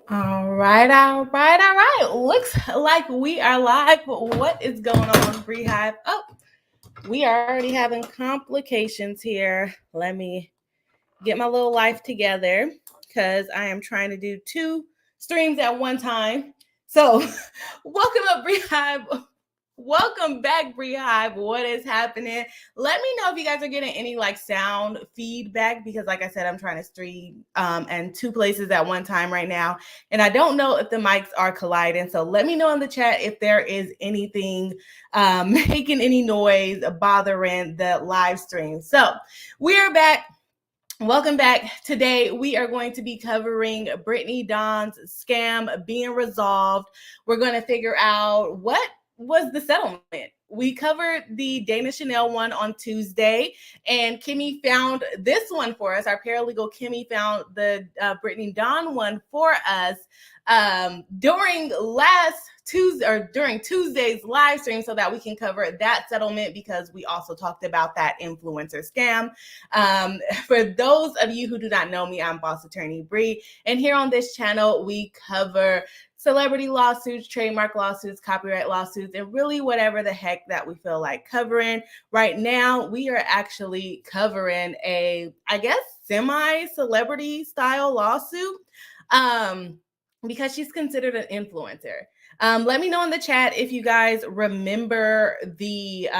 All right. Looks like we are live. What is going on, Beehive? Oh, we are already having complications here. Let me get my little life together because I am trying to do two streams at one time. So, welcome up, Beehive. Welcome back, Beehive. What is happening? Let me know if you guys are getting any sound feedback because, like I said, I'm trying to stream in two places at one time right now, and I don't know if the mics are colliding. So let me know in the chat if there is anything making any noise, bothering the live stream. So we are back. Welcome back. Today, we are going to be covering Brittany Dawn's scam being resolved. We're going to figure out what was the settlement. We covered the Dana Chanel one on Tuesday, and Kimmy found this one for us. Our paralegal Kimmy found the Brittany Dawn one for us during Tuesday's live stream so that we can cover that settlement because we also talked about that influencer scam. For those of you who do not know me, I'm Boss Attorney Bree, and here on this channel, we cover celebrity lawsuits, trademark lawsuits, copyright lawsuits, and really whatever the heck that we feel like covering. Right now, we are actually covering a, I guess, semi-celebrity style lawsuit because she's considered an influencer. Let me know in the chat if you guys remember the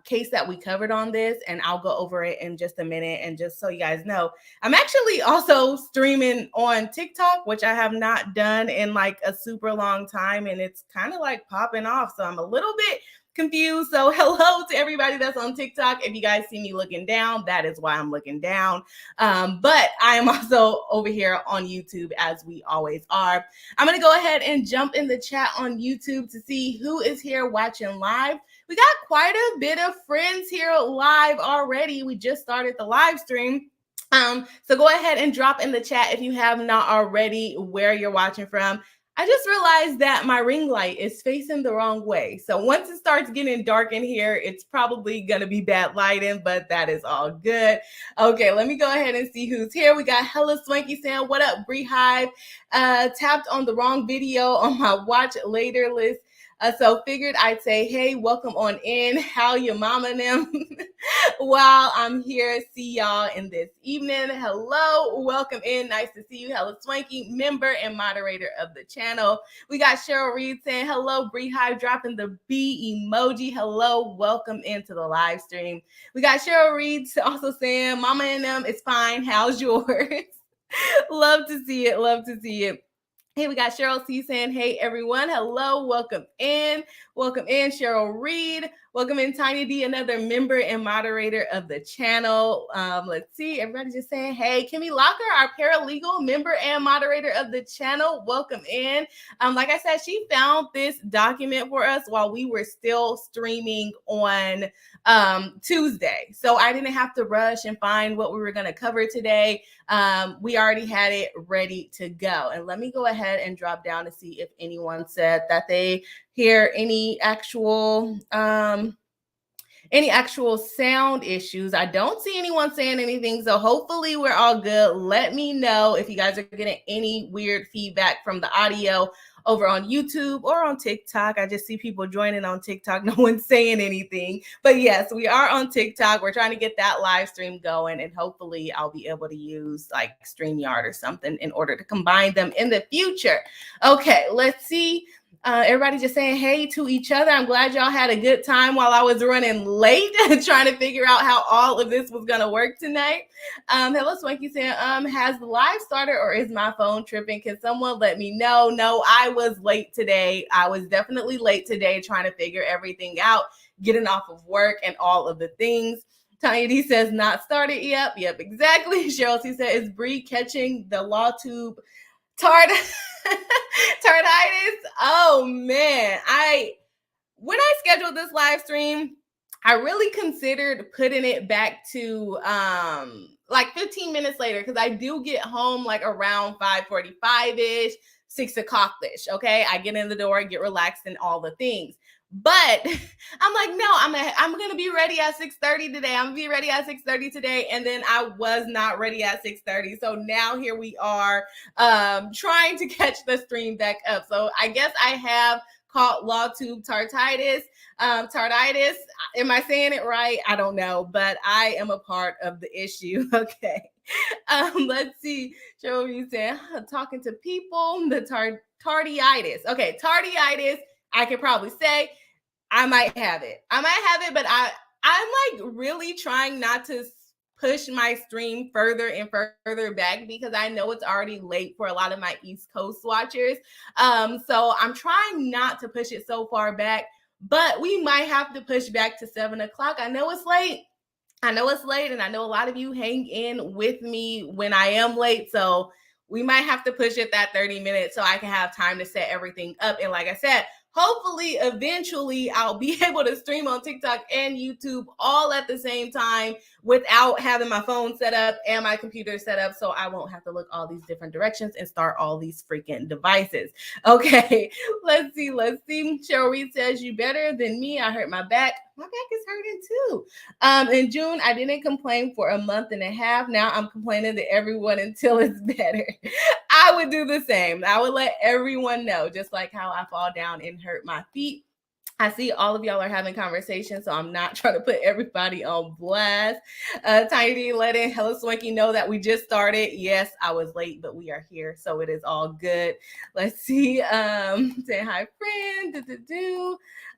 case that we covered on this, and I'll go over it in just a minute. And just so you guys know, I'm actually also streaming on TikTok, which I have not done in a super long time, and it's kind of popping off. So I'm a little bit confused. So hello to everybody that's on TikTok. If you guys see me looking down, that is why I'm looking down. But I am also over here on YouTube as we always are. I'm going to go ahead and jump in the chat on YouTube to see who is here watching live. We got quite a bit of friends here live already. We just started the live stream. So go ahead and drop in the chat if you have not already where you're watching from. I just realized that my ring light is facing the wrong way. So once it starts getting dark in here, it's probably going to be bad lighting, but that is all good. Okay, let me go ahead and see who's here. We got Hella Swanky saying, what up, Beehive? Tapped on the wrong video on my watch later list. So figured I'd say, hey, welcome on in. How your mama and them? While I'm here, see y'all in this evening. Hello, welcome in. Nice to see you. Hella Swanky, member and moderator of the channel. We got Cheryl Reed saying, hello, Beehive, dropping the B emoji. Hello, welcome into the live stream. We got Cheryl Reed also saying, mama and them, it's fine. How's yours? Love to see it. Love to see it. Hey, we got Cheryl C saying, hey, everyone. Hello. Welcome in. Welcome in, Cheryl Reed. Welcome in, Tiny D, another member and moderator of the channel. Let's see. Everybody just saying, hey, Kimmy Locker, our paralegal member and moderator of the channel. Welcome in. Like I said, she found this document for us while we were still streaming on Tuesday. So I didn't have to rush and find what we were going to cover today. We already had it ready to go. And let me go ahead and drop down to see if anyone said that they hear any actual sound issues. I don't see anyone saying anything, so hopefully we're all good. Let me know if you guys are getting any weird feedback from the audio over on YouTube or on TikTok. I just see people joining on TikTok. No one's saying anything. But yes, we are on TikTok. We're trying to get that live stream going, and hopefully I'll be able to use StreamYard or something in order to combine them in the future. Okay, let's see. Everybody just saying hey to each other. I'm glad y'all had a good time while I was running late trying to figure out how all of this was going to work tonight. Hello, Swanky saying, has the live started or is my phone tripping? Can someone let me know? No, I was late today. I was definitely late today trying to figure everything out, getting off of work and all of the things. Tanya D says, not started. Yep, exactly. Cheryl C said, is Bree catching the law tube tarditis? Oh man, when I scheduled this live stream, I really considered putting it back to 15 minutes later because I do get home around 5:45-ish, 6 o'clock-ish. Okay, I get in the door, get relaxed, and all the things. But I'm like, no, I'm gonna be ready at 6:30 today. I'm gonna be ready at 6:30 today. And then I was not ready at 6:30. So now here we are trying to catch the stream back up. So I guess I have caught LawTube tarditis. Tarditis. Am I saying it right? I don't know, but I am a part of the issue. Okay. Let's see. Cheryl saying talking to people, the tarditis. Okay, tarditis. I could probably say I might have it. But I'm like really trying not to push my stream further and further back because I know it's already late for a lot of my East Coast watchers. So I'm trying not to push it so far back, but we might have to push back to 7 o'clock. I know it's late. And I know a lot of you hang in with me when I am late. So we might have to push it that 30 minutes so I can have time to set everything up. And like I said, hopefully, eventually, I'll be able to stream on TikTok and YouTube all at the same time without having my phone set up and my computer set up, so I won't have to look all these different directions and start all these freaking devices. Okay, let's see. Cheryl Reed says, you better than me. I hurt my back. My back is hurting too. In June, I didn't complain for a month and a half. Now I'm complaining to everyone until it's better. I would do the same. I would let everyone know, just like how I fall down and hurt my feet. I see all of y'all are having conversations, so I'm not trying to put everybody on blast. Tiny D letting Hello Swanky know that we just started. Yes, I was late, but we are here, so it is all good. Let's see. Say hi, friend.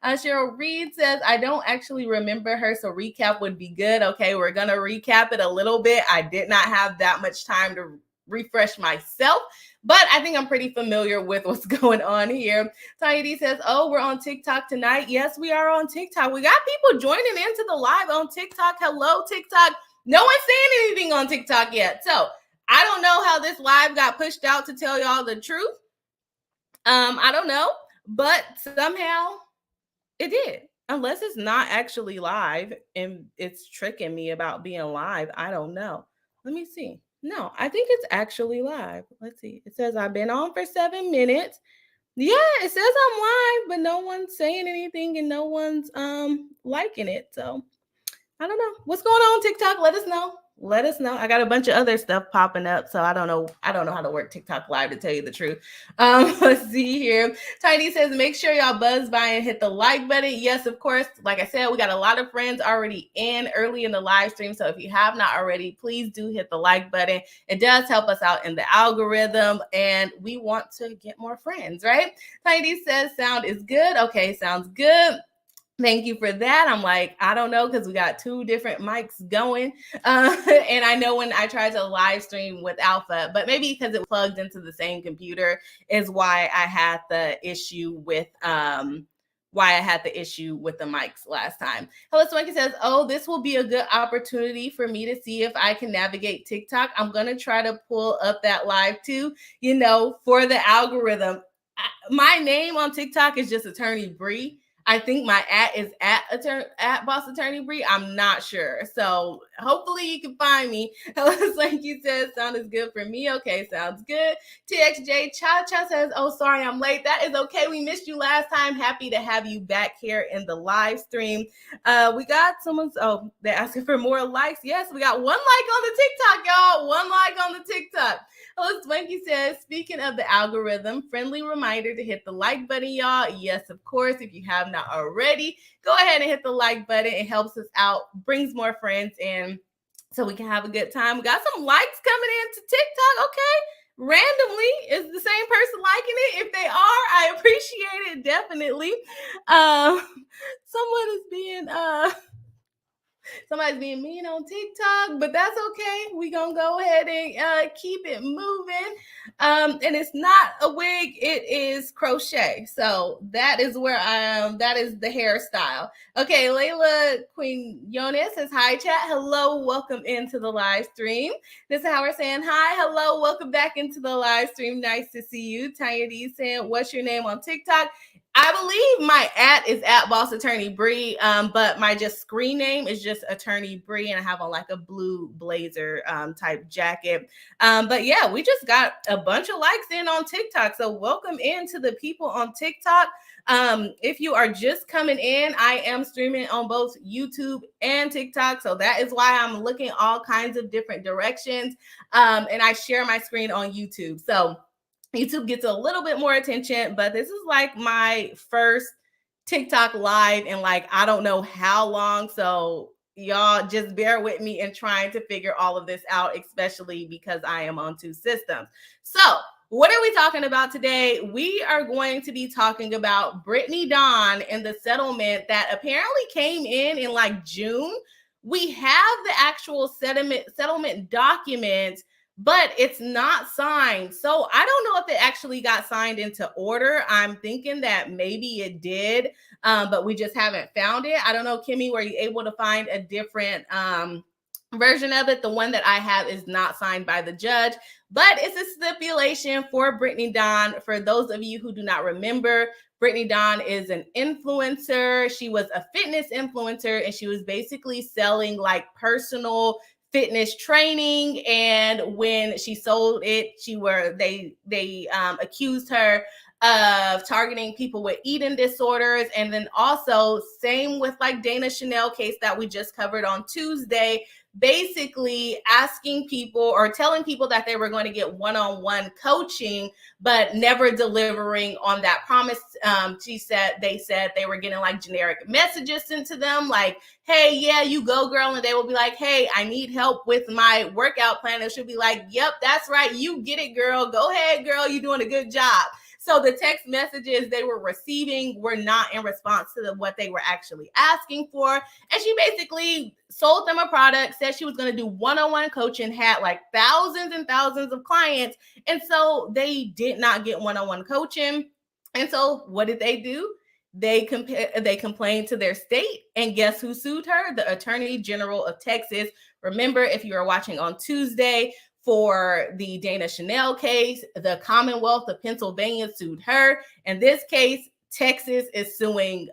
Cheryl Reed says, I don't actually remember her, so recap would be good. Okay, we're going to recap it a little bit. I did not have that much time to refresh myself, but I think I'm pretty familiar with what's going on here. Tanya D says, oh, we're on TikTok tonight. Yes, we are on TikTok. We got people joining into the live on TikTok. Hello, TikTok. No one's saying anything on TikTok yet. So I don't know how this live got pushed out to tell y'all the truth. I don't know, but somehow it did. Unless it's not actually live and it's tricking me about being live. I don't know. Let me see. No, I think it's actually live. Let's see. It says I've been on for 7 minutes. Yeah, it says I'm live, but no one's saying anything and no one's liking it. So I don't know. What's going on TikTok? Let us know. I got a bunch of other stuff popping up, so I don't know how to work TikTok live, to tell you the truth. Let's see here. Tiny says, make sure y'all buzz by and hit the like button. Yes, of course. Like I said, we got a lot of friends already early in the live stream, so if you have not already, please do hit the like button. It does help us out in the algorithm, and we want to get more friends, right? Tiny says, sound is good. Okay, sounds good. Thank you for that. I'm like, I don't know, because we got 2 different mics going. And I know when I tried to live stream with Alpha, but maybe because it plugged into the same computer is why I had the issue with the mics last time. Hello, Swanky says, oh, this will be a good opportunity for me to see if I can navigate TikTok. I'm going to try to pull up that live too, for the algorithm. My name on TikTok is just Attorney Bree. I think my is at Boss Attorney Bree. I'm not sure. So hopefully you can find me. Like you said, sound is good for me. Okay, sounds good. TXJ Cha says, oh, sorry, I'm late. That is okay. We missed you last time. Happy to have you back here in the live stream. We got they're asking for more likes. Yes, we got 1 like on the TikTok, y'all. 1 like on the TikTok. Hello, Swanky says, speaking of the algorithm, friendly reminder to hit the like button, y'all. Yes, of course. If you have not already, go ahead and hit the like button. It helps us out, brings more friends in so we can have a good time. We got some likes coming into TikTok. Okay. Randomly, is the same person liking it? If they are, I appreciate it, definitely. Somebody's being mean on TikTok, but that's okay. We're going to go ahead and keep it moving. And it's not a wig, it is crochet. So that is where that is the hairstyle. Okay, Layla Queen Yonis says, hi, chat. Hello, welcome into the live stream. This is how we're saying hi. Hello, welcome back into the live stream. Nice to see you. Tanya D saying, what's your name on TikTok? I believe my @ is @Boss Attorney Bree, but my just screen name is just Attorney Bree, and I have on like a blue blazer type jacket. But yeah, we just got a bunch of likes in on TikTok, so welcome in to the people on TikTok. If you are just coming in, I am streaming on both YouTube and TikTok, so that is why I'm looking all kinds of different directions, and I share my screen on YouTube. So YouTube gets a little bit more attention, but this is like my first TikTok live in like, I don't know how long. So y'all just bear with me in trying to figure all of this out, especially because I am on two systems. So what are we talking about today? We are going to be talking about Brittany Dawn and the settlement that apparently came in like June. We have the actual settlement documents, but it's not signed. So I don't know if it actually got signed into order. I'm thinking that maybe it did, but we just haven't found it. I don't know, Kimmy, were you able to find a different version of it? The one that I have is not signed by the judge, but it's a stipulation for Brittany Dawn. For those of you who do not remember, Brittany Dawn is an influencer. She was a fitness influencer, and she was basically selling like personal fitness training. And when she sold it, they accused her of targeting people with eating disorders. And then also same with like Dana Chanel case that we just covered on Tuesday, basically asking people or telling people that they were going to get one-on-one coaching, but never delivering on that promise. They said they were getting like generic messages sent to them like, hey, yeah, you go, girl. And they will be like, hey, I need help with my workout plan. And she'll be like, yep, that's right. You get it, girl. Go ahead, girl. You're doing a good job. So the text messages they were receiving were not in response to what they were actually asking for. And she basically sold them a product, said she was going to do one-on-one coaching, had like thousands and thousands of clients. And so they did not get one-on-one coaching. And so what did they do? They complained to their state, and guess who sued her? The Attorney General of Texas. Remember, if you are watching on Tuesday, for the Dana Chanel case, the Commonwealth of Pennsylvania sued her. In this case, Texas is suing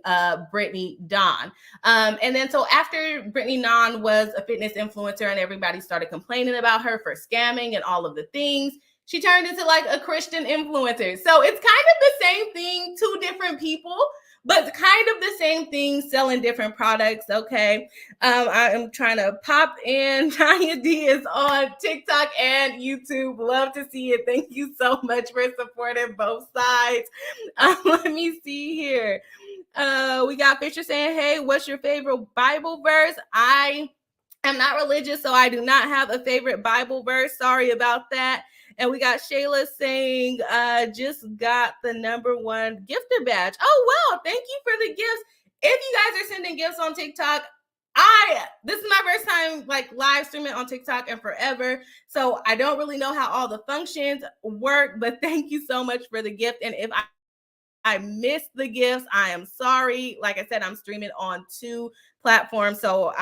Brittany Dawn. And then so after Brittany Dawn was a fitness influencer and everybody started complaining about her for scamming and all of the things, she turned into like a Christian influencer. So it's kind of the same thing, two different people, but kind of the same thing, selling different products. Okay. I am trying to pop in. Tanya D is on TikTok and YouTube. Love to see it. Thank you so much for supporting both sides. Let me see here. We got Fisher saying, hey, what's your favorite Bible verse? I am not religious, so I do not have a favorite Bible verse. Sorry about that. And we got Shayla saying, just got the #1 gifter badge. Oh, wow. Thank you for the gifts. If you guys are sending gifts on TikTok, this is my first time like live streaming on TikTok and forever. So I don't really know how all the functions work, but thank you so much for the gift. And if I missed the gifts, I am sorry. Like I said, I'm streaming on 2 platforms, so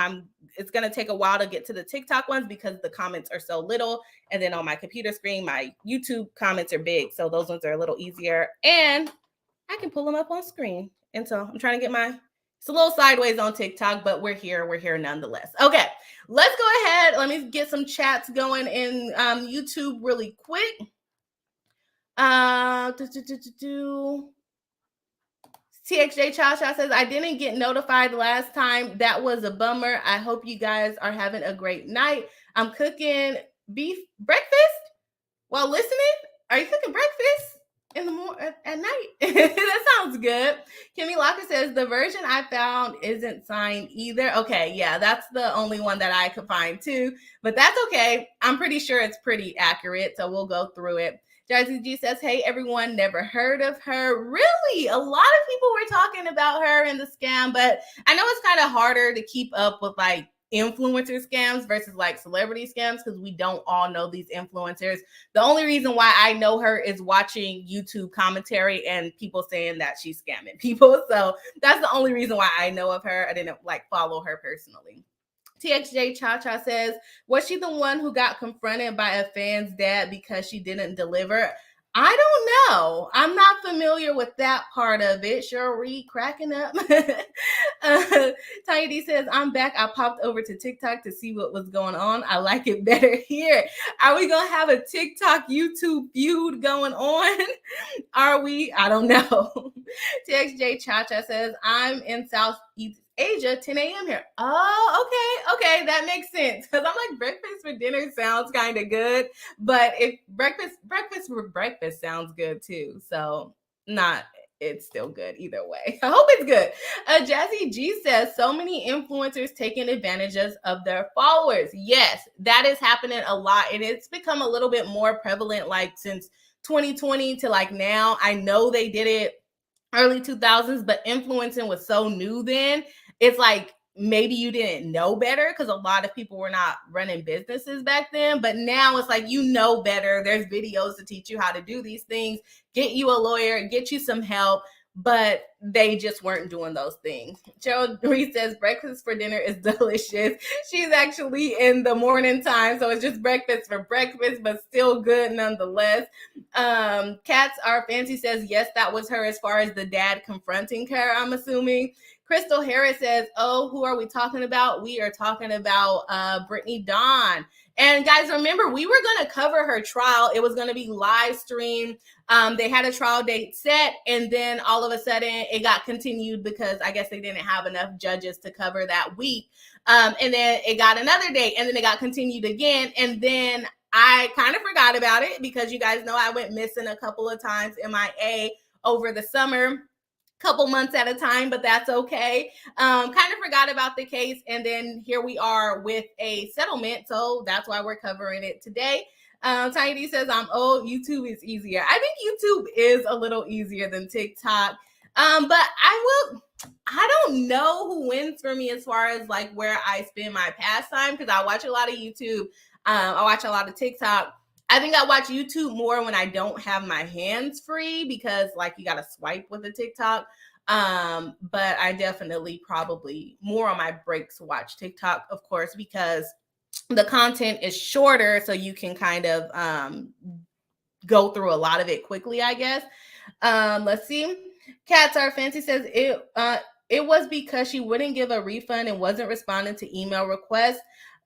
it's going to take a while to get to the TikTok ones because the comments are so little. And then on my computer screen, my YouTube comments are big, so those ones are a little easier. And I can pull them up on screen. And so I'm trying to get it's a little sideways on TikTok, but we're here nonetheless. Okay, let's go ahead. Let me get some chats going in YouTube really quick. TXJ Cha says, I didn't get notified last time. That was a bummer. I hope you guys are having a great night. I'm cooking beef breakfast while listening. Are you cooking breakfast in the morning at night? That sounds good. Kimmy Locker says, the version I found isn't signed either. Okay, yeah, that's the only one that I could find too, but that's okay. I'm pretty sure it's pretty accurate, so we'll go through it. Jazzy G says, hey, everyone, never heard of her. Really? A lot of people were talking about her in the scam, but I know it's kind of harder to keep up with like influencer scams versus like celebrity scams because we don't all know these influencers. The only reason why I know her is watching YouTube commentary and people saying that she's scamming people. So that's the only reason why I know of her. I didn't like follow her personally. TXJ Cha says, was she the one who got confronted by a fan's dad because she didn't deliver? I don't know. I'm not familiar with that part of it. Cherie cracking up. Tiny D says, I'm back. I popped over to TikTok to see what was going on. I like it better here. Are we going to have a TikTok YouTube feud going on? Are we? I don't know. TXJ Chacha says, I'm in Southeast Asia, 10 a.m. here. Oh, okay. That makes sense. Because I'm like, breakfast for dinner sounds kind of good. But if breakfast for breakfast sounds good too. So it's still good either way. I hope it's good. Jazzy G says, so many influencers taking advantage of their followers. Yes, that is happening a lot. And it's become a little bit more prevalent like since 2020 to like now. I know they did it early 2000s, but influencing was so new then. It's like maybe you didn't know better because a lot of people were not running businesses back then. But now it's like, you know better. There's videos to teach you how to do these things, get you a lawyer, get you some help. But they just weren't doing those things. Cheryl Reed says breakfast for dinner is delicious. She's actually in the morning time, so it's just breakfast for breakfast, but still good nonetheless. Cats Are Fancy says, yes, that was her as far as the dad confronting her, I'm assuming. Crystal Harris says, oh, who are we talking about? We are talking about Brittany Dawn. And guys, remember, we were going to cover her trial. It was going to be live streamed. They had a trial date set, and then all of a sudden it got continued because I guess they didn't have enough judges to cover that week. And then it got another date, and then it got continued again. And then I kind of forgot about it because you guys know I went missing a couple of times, MIA, over the summer. Couple months at a time, but that's okay. Kind of forgot about the case, and then here we are with a settlement, so that's why we're covering it today. Tiny D says, I'm old. YouTube is easier. I think YouTube is a little easier than TikTok, but I don't know who wins for me as far as like where I spend my pastime, because I watch a lot of YouTube. I watch a lot of TikTok. I think I watch YouTube more when I don't have my hands free because like you got to swipe with a TikTok. But I definitely probably more on my breaks watch TikTok, of course, because the content is shorter. So you can kind of go through a lot of it quickly, I guess. Let's see. Cats Are Fancy says it was because she wouldn't give a refund and wasn't responding to email requests.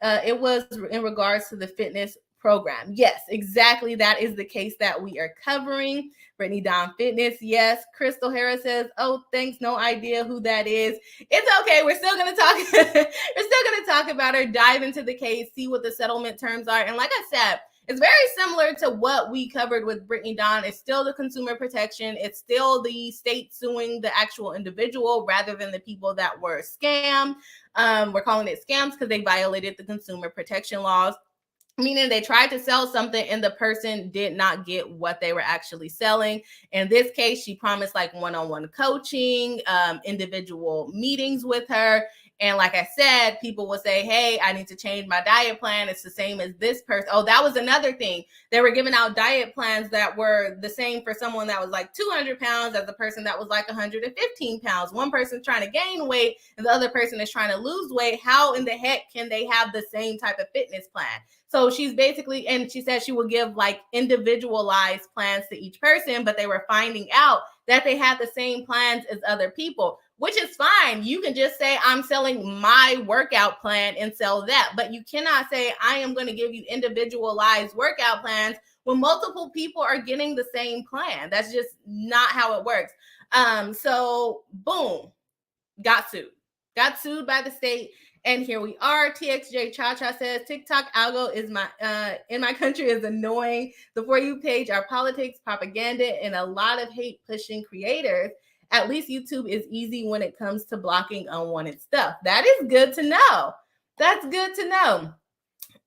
It was in regards to the fitness program. Yes, exactly. That is the case that we are covering. Brittany Dawn Fitness. Yes. Crystal Harris says, oh, thanks. No idea who that is. It's okay. We're still going to talk. We're still going to talk about her, dive into the case, see what the settlement terms are. And like I said, it's very similar to what we covered with Brittany Dawn. It's still the consumer protection. It's still the state suing the actual individual rather than the people that were scammed. We're calling it scams because they violated the consumer protection laws. Meaning they tried to sell something and the person did not get what they were actually selling. In this case, she promised like one-on-one coaching, individual meetings with her. And like I said, people will say, hey, I need to change my diet plan. It's the same as this person. Oh, that was another thing. They were giving out diet plans that were the same for someone that was like 200 pounds as the person that was like 115 pounds. One person's trying to gain weight and the other person is trying to lose weight. How in the heck can they have the same type of fitness plan? So she's basically, and she said she will give like individualized plans to each person, but they were finding out that they had the same plans as other people, which is fine. You can just say, I'm selling my workout plan and sell that. But you cannot say, I am going to give you individualized workout plans when multiple people are getting the same plan. That's just not how it works. So boom, got sued by the state. And here we are. TXJ Cha-Cha says, TikTok algo is in my country is annoying. The For You page are politics, propaganda, and a lot of hate pushing creators. At least YouTube is easy when it comes to blocking unwanted stuff. That is good to know. That's good to know.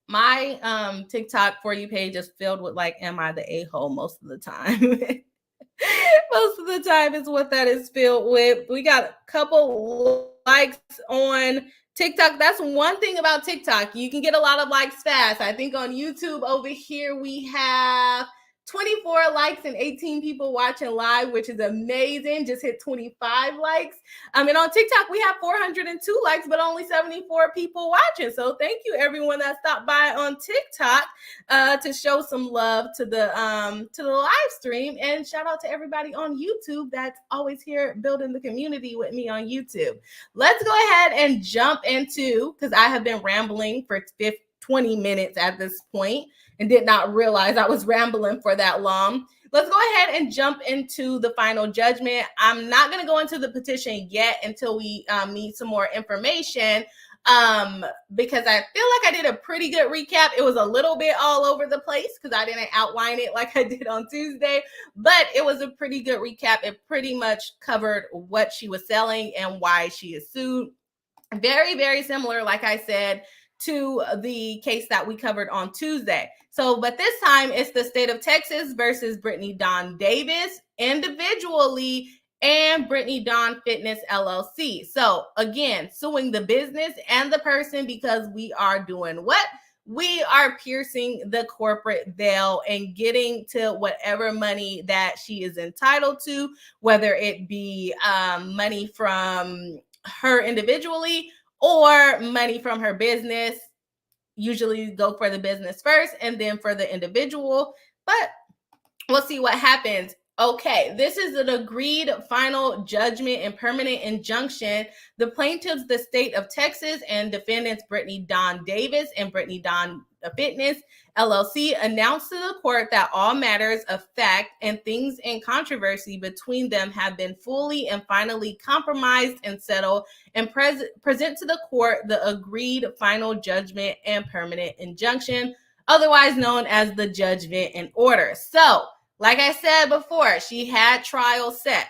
My TikTok For You page is filled with like, am I the a-hole most of the time? Most of the time is what that is filled with. We got a couple likes on TikTok. That's one thing about TikTok. You can get a lot of likes fast. I think on YouTube over here we have 24 likes and 18 people watching live, which is amazing. Just hit 25 likes. And on TikTok, we have 402 likes, but only 74 people watching. So thank you everyone that stopped by on TikTok to show some love to the live stream. And shout out to everybody on YouTube that's always here building the community with me on YouTube. Let's go ahead and jump into, because I have been rambling for 20 minutes at this point and did not realize I was rambling for that long. Let's go ahead and jump into the final judgment. I'm not going to go into the petition yet until we need some more information because I feel like I did a pretty good recap. It was a little bit all over the place because I didn't outline it like I did on Tuesday, but it was a pretty good recap. It pretty much covered what she was selling and why she is sued. Very, very similar, like I said, to the case that we covered on Tuesday. So, but this time it's the state of Texas versus Brittany Dawn Davis individually and Brittany Dawn Fitness LLC. So again, suing the business and the person because we are doing what? We are piercing the corporate veil and getting to whatever money that she is entitled to, whether it be money from her individually or money from her business. Usually go for the business first and then for the individual, but we'll see what happens. Okay, this is an agreed final judgment and permanent injunction. The plaintiffs, the state of Texas, and defendants Brittany Dawn Davis and Brittany Dawn Fitness LLC announced to the court that all matters of fact and things in controversy between them have been fully and finally compromised and settled, and present to the court the agreed final judgment and permanent injunction, otherwise known as the judgment and order. So, like I said before, she had trial set.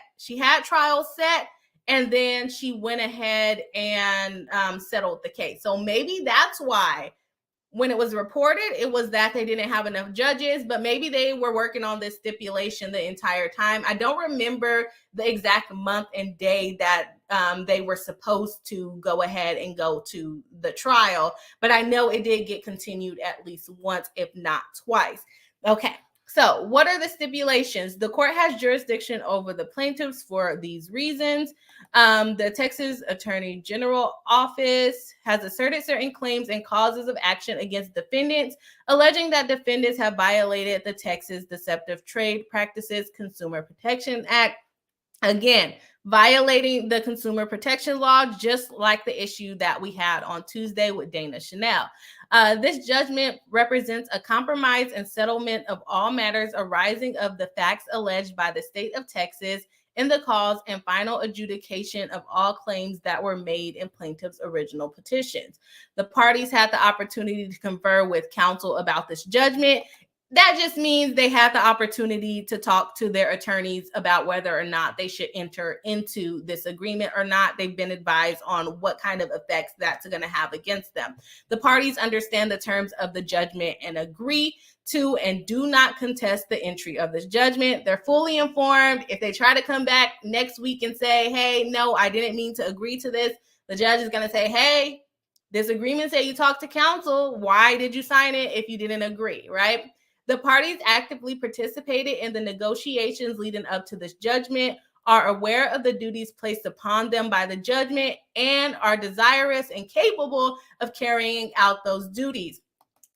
And then she went ahead and settled the case. So maybe that's why when it was reported, it was that they didn't have enough judges, but maybe they were working on this stipulation the entire time. I don't remember the exact month and day that they were supposed to go ahead and go to the trial, but I know it did get continued at least once, if not twice. Okay. So what are the stipulations? The court has jurisdiction over the plaintiffs for these reasons. The Texas Attorney General Office has asserted certain claims and causes of action against defendants, alleging that defendants have violated the Texas Deceptive Trade Practices Consumer Protection Act. Again, violating the consumer protection law, just like the issue that we had on Tuesday with Dana Chanel. This judgment represents a compromise and settlement of all matters arising of the facts alleged by the state of Texas in the cause and final adjudication of all claims that were made in plaintiff's original petitions. The parties had the opportunity to confer with counsel about this judgment. That just means they had the opportunity to talk to their attorneys about whether or not they should enter into this agreement or not. They've been advised on what kind of effects that's going to have against them. The parties understand the terms of the judgment and agree to and do not contest the entry of this judgment. They're fully informed. If they try to come back next week and say, hey, no, I didn't mean to agree to this, the judge is going to say, hey, this agreement said you talked to counsel. Why did you sign it if you didn't agree, right? The parties actively participated in the negotiations leading up to this judgment, are aware of the duties placed upon them by the judgment, and are desirous and capable of carrying out those duties.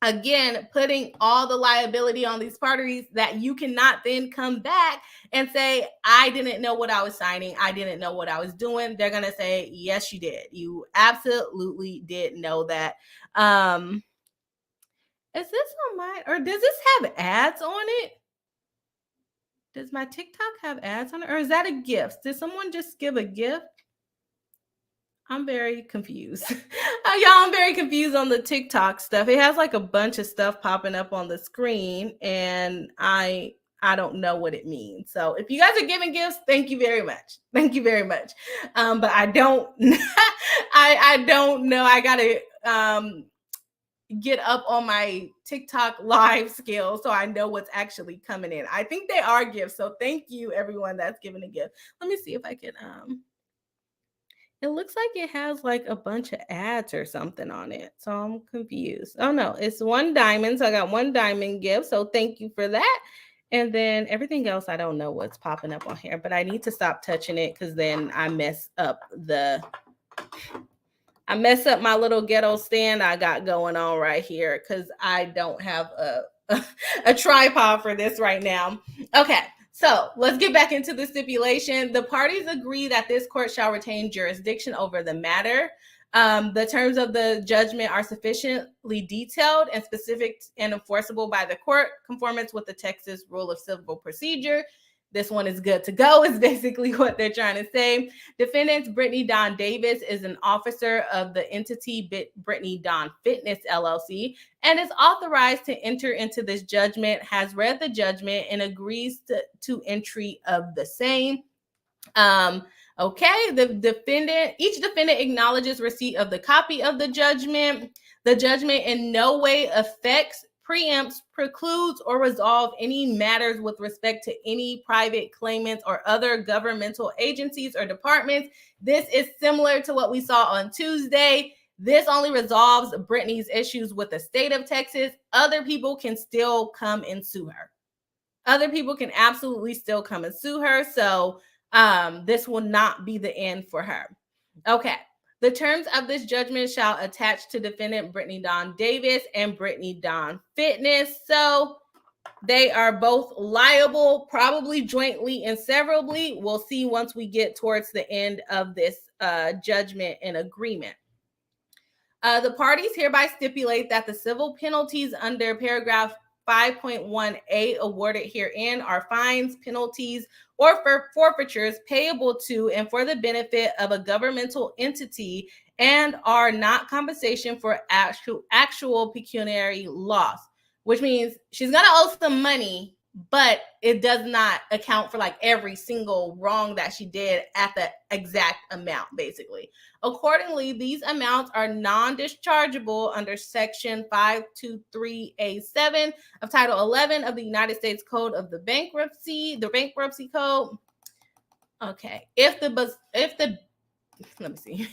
Again, putting all the liability on these parties that you cannot then come back and say, I didn't know what I was signing. I didn't know what I was doing. They're going to say, yes, you did. You absolutely did know that. Is this on mine, or does this have ads on it? Does my TikTok have ads on it, or is that a gift? Did someone just give a gift? I'm very confused. Y'all, I'm very confused on the TikTok stuff. It has like a bunch of stuff popping up on the screen, and I don't know what it means. So if you guys are giving gifts, thank you very much. Thank you very much. But I don't, I don't know. I gotta get up on my TikTok live skill so I know what's actually coming in. I think they are gifts. So thank you everyone that's giving a gift. Let me see if I can, it looks like it has like a bunch of ads or something on it. So I'm confused. Oh no, it's $1. So I got $1 gift. So thank you for that. And then everything else, I don't know what's popping up on here, but I need to stop touching it because then I mess up my little ghetto stand I got going on right here because I don't have a tripod for this right now. Okay, so let's get back into the stipulation. The parties agree that this court shall retain jurisdiction over the matter. The terms of the judgment are sufficiently detailed and specific and enforceable by the court, conformance with the Texas Rule of Civil Procedure. This one is good to go, is basically what they're trying to say. Defendants Brittany Dawn Davis is an officer of the entity Brittany Dawn Fitness, LLC, and is authorized to enter into this judgment, has read the judgment, and agrees to entry of the same. Okay, each defendant acknowledges receipt of the copy of the judgment. The judgment in no way affects, preempts, precludes, or resolve any matters with respect to any private claimants or other governmental agencies or departments. This is similar to what we saw on Tuesday. This only resolves Brittany's issues with the state of Texas. Other people can still come and sue her. Other people can absolutely still come and sue her. So this will not be the end for her. Okay. The terms of this judgment shall attach to defendant Brittany Dawn Davis and Brittany Dawn Fitness. So they are both liable, probably jointly and severably. We'll see once we get towards the end of this judgment and agreement. The parties hereby stipulate that the civil penalties under paragraph 5.1a awarded herein are fines, penalties, or for forfeitures payable to and for the benefit of a governmental entity and are not compensation for actual pecuniary loss, which means she's going to owe some money, but it does not account for like every single wrong that she did at the exact amount, basically. Accordingly, these amounts are non-dischargeable under Section 523A7 of Title 11 of the United States Code of the Bankruptcy Code. Okay, let me see.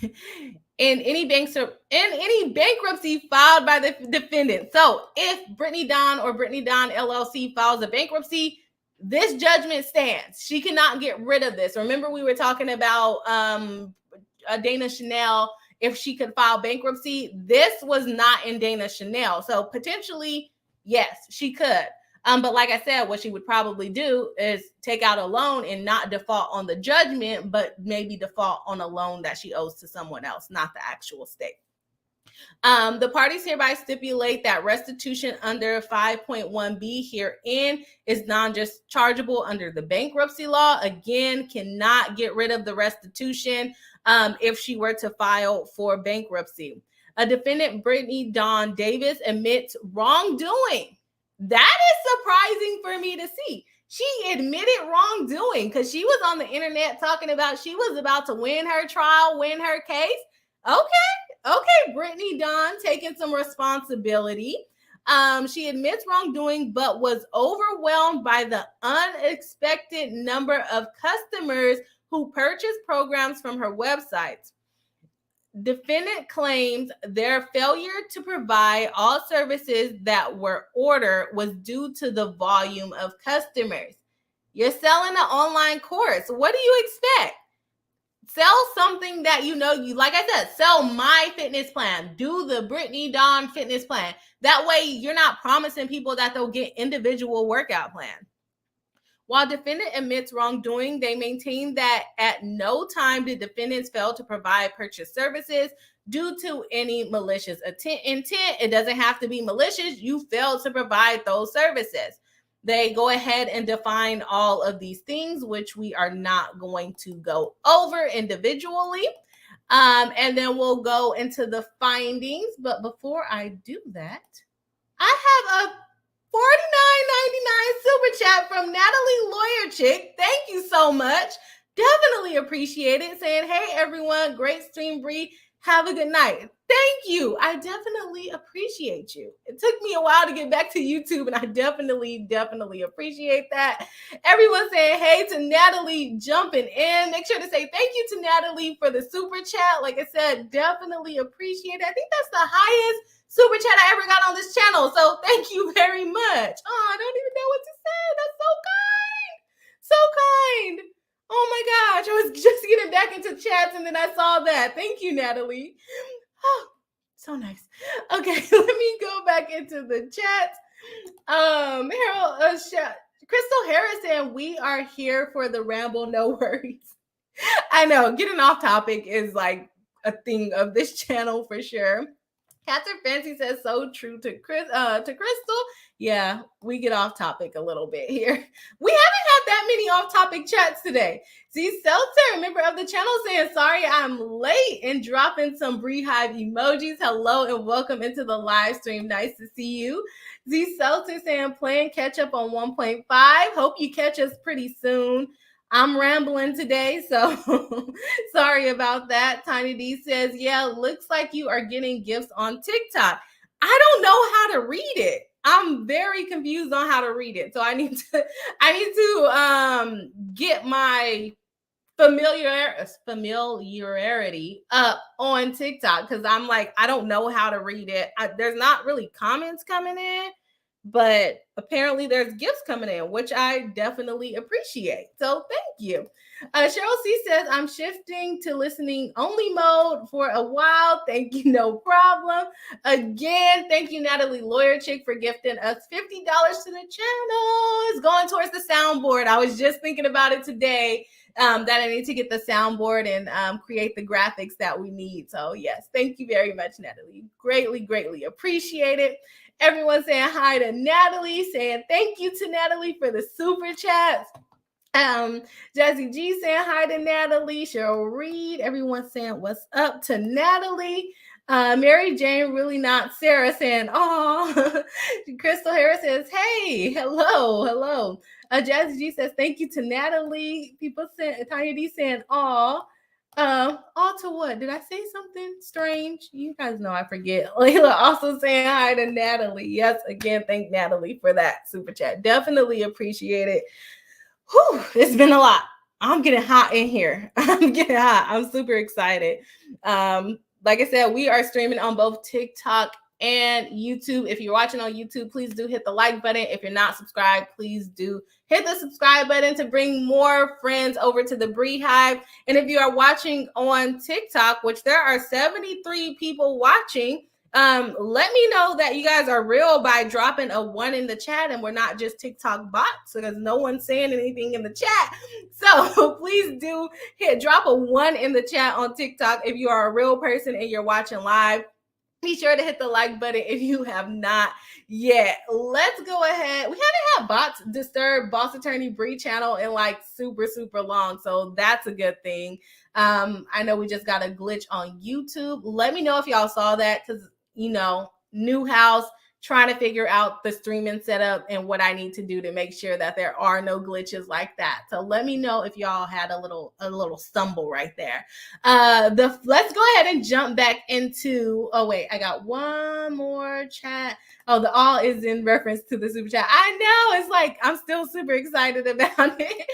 In any bankruptcy filed by the defendant. So if Brittany Dawn or Brittany Dawn LLC files a bankruptcy, this judgment stands. She cannot get rid of this. Remember, we were talking about Dana Chanel, if she could file bankruptcy. This was not in Dana Chanel. So potentially, yes, she could. But like I said, what she would probably do is take out a loan and not default on the judgment, but maybe default on a loan that she owes to someone else, not the actual state. The parties hereby stipulate that restitution under 5.1b herein is non-dischargeable under the bankruptcy law. Again, cannot get rid of the restitution if she were to file for bankruptcy. A defendant, Brittany Dawn Davis, admits wrongdoing. That is surprising for me to see. She admitted wrongdoing because she was on the internet talking about she was about to win her trial, win her case. Okay, Brittany Dawn taking some responsibility. She admits wrongdoing, but was overwhelmed by the unexpected number of customers who purchased programs from her websites. Defendant claims their failure to provide all services that were ordered was due to the volume of customers. You're selling an online course. What do you expect? Sell something that you like I said, sell my fitness plan. Do the Brittany Dawn fitness plan. That way you're not promising people that they'll get individual workout plan. While defendant admits wrongdoing, they maintain that at no time did defendants fail to provide purchase services due to any malicious intent. It doesn't have to be malicious. You failed to provide those services. They go ahead and define all of these things, which we are not going to go over individually. And then we'll go into the findings. But before I do that, I have a $49.99 super chat from Natalie Lawyer Chick. Thank you so much. Definitely appreciate it. Saying, hey, everyone, great stream, Bree. Have a good night. Thank you. I definitely appreciate you. It took me a while to get back to YouTube, and I definitely appreciate that. Everyone saying hey to Natalie jumping in. Make sure to say thank you to Natalie for the super chat. Like I said, definitely appreciate it. I think that's the highest super chat I ever got on this channel. So thank you very much. Oh, I don't even know what to say. That's so kind. So kind. Oh my gosh. I was just getting back into chats and then I saw that. Thank you, Natalie. Oh, so nice. Okay, let me go back into the chat. Harold, Crystal Harris saying we are here for the ramble. No worries. I know getting off topic is like a thing of this channel for sure. Catherine Fancy says so true to Crystal. Yeah, we get off topic a little bit here. We haven't had that many off topic chats today. See, Seltzer, member of the channel, saying sorry I'm late and dropping some Beehive emojis. Hello and welcome into the live stream. Nice to see you. Z Seltzer saying playing catch up on 1.5. Hope you catch us pretty soon. I'm rambling today, so sorry about that. Tiny D says, yeah, looks like you are getting gifts on TikTok. I don't know how to read it. I'm very confused on how to read it. So I need to get my familiarity up on TikTok because I'm like, I don't know how to read it. There's not really comments coming in, but apparently there's gifts coming in, which I definitely appreciate. So thank you. Cheryl C says, I'm shifting to listening only mode for a while. Thank you, no problem. Again, thank you, Natalie Lawyer Chick, for gifting us $50 to the channel. It's going towards the soundboard. I was just thinking about it today. That I need to get the soundboard and create the graphics that we need. So yes, thank you very much, Natalie. Greatly, greatly appreciate it. Everyone saying hi to Natalie, saying thank you to Natalie for the super chats. Jazzy G saying hi to Natalie. Cheryl Reed, everyone saying what's up to Natalie. Mary Jane, really not Sarah, saying, oh. Crystal Harris says, hey, hello. Jazzy G says, thank you to Natalie. People saying, Tanya D saying, all to what? Did I say something strange? You guys know I forget. Layla also saying hi to Natalie. Yes, again, thank Natalie for that super chat. Definitely appreciate it. Whew, it's been a lot. I'm getting hot in here. I'm getting hot. I'm super excited. Like I said, we are streaming on both TikTok and YouTube. If you're watching on YouTube, please do hit the like button. If you're not subscribed, please do hit the subscribe button to bring more friends over to the Beehive. And if you are watching on TikTok, which there are 73 people watching, let me know that you guys are real by dropping a 1 in the chat and we're not just TikTok bots because no one's saying anything in the chat. So please do drop a 1 in the chat on TikTok if you are a real person and you're watching live. Be sure to hit the like button if you have not yet. Let's go ahead. We haven't had bots disturb Boss Attorney Bree channel in like super long, so that's a good thing. I know we just got a glitch on YouTube. Let me know if y'all saw that because, you know, new house, trying to figure out the streaming setup and what I need to do to make sure that there are no glitches like that. So let me know if y'all had a little stumble right there. Let's go ahead and jump back into, oh wait, I got one more chat. Oh, the all is in reference to the super chat. I know, it's like, I'm still super excited about it.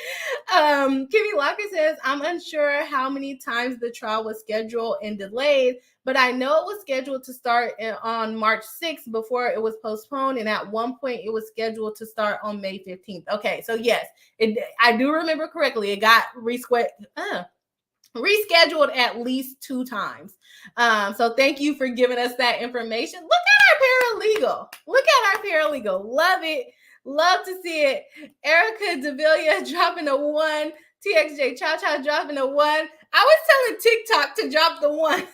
Kimmy Locker says, I'm unsure how many times the trial was scheduled and delayed, but I know it was scheduled to start on March 6th before it was postponed. And at one point it was scheduled to start on May 15th. Okay, so yes, I do remember correctly. It got rescheduled at least 2 times. So thank you for giving us that information. Look at our paralegal. Love it. Love to see it. Erica Davila dropping a 1. TXJ Cha dropping a 1. I was telling TikTok to drop the 1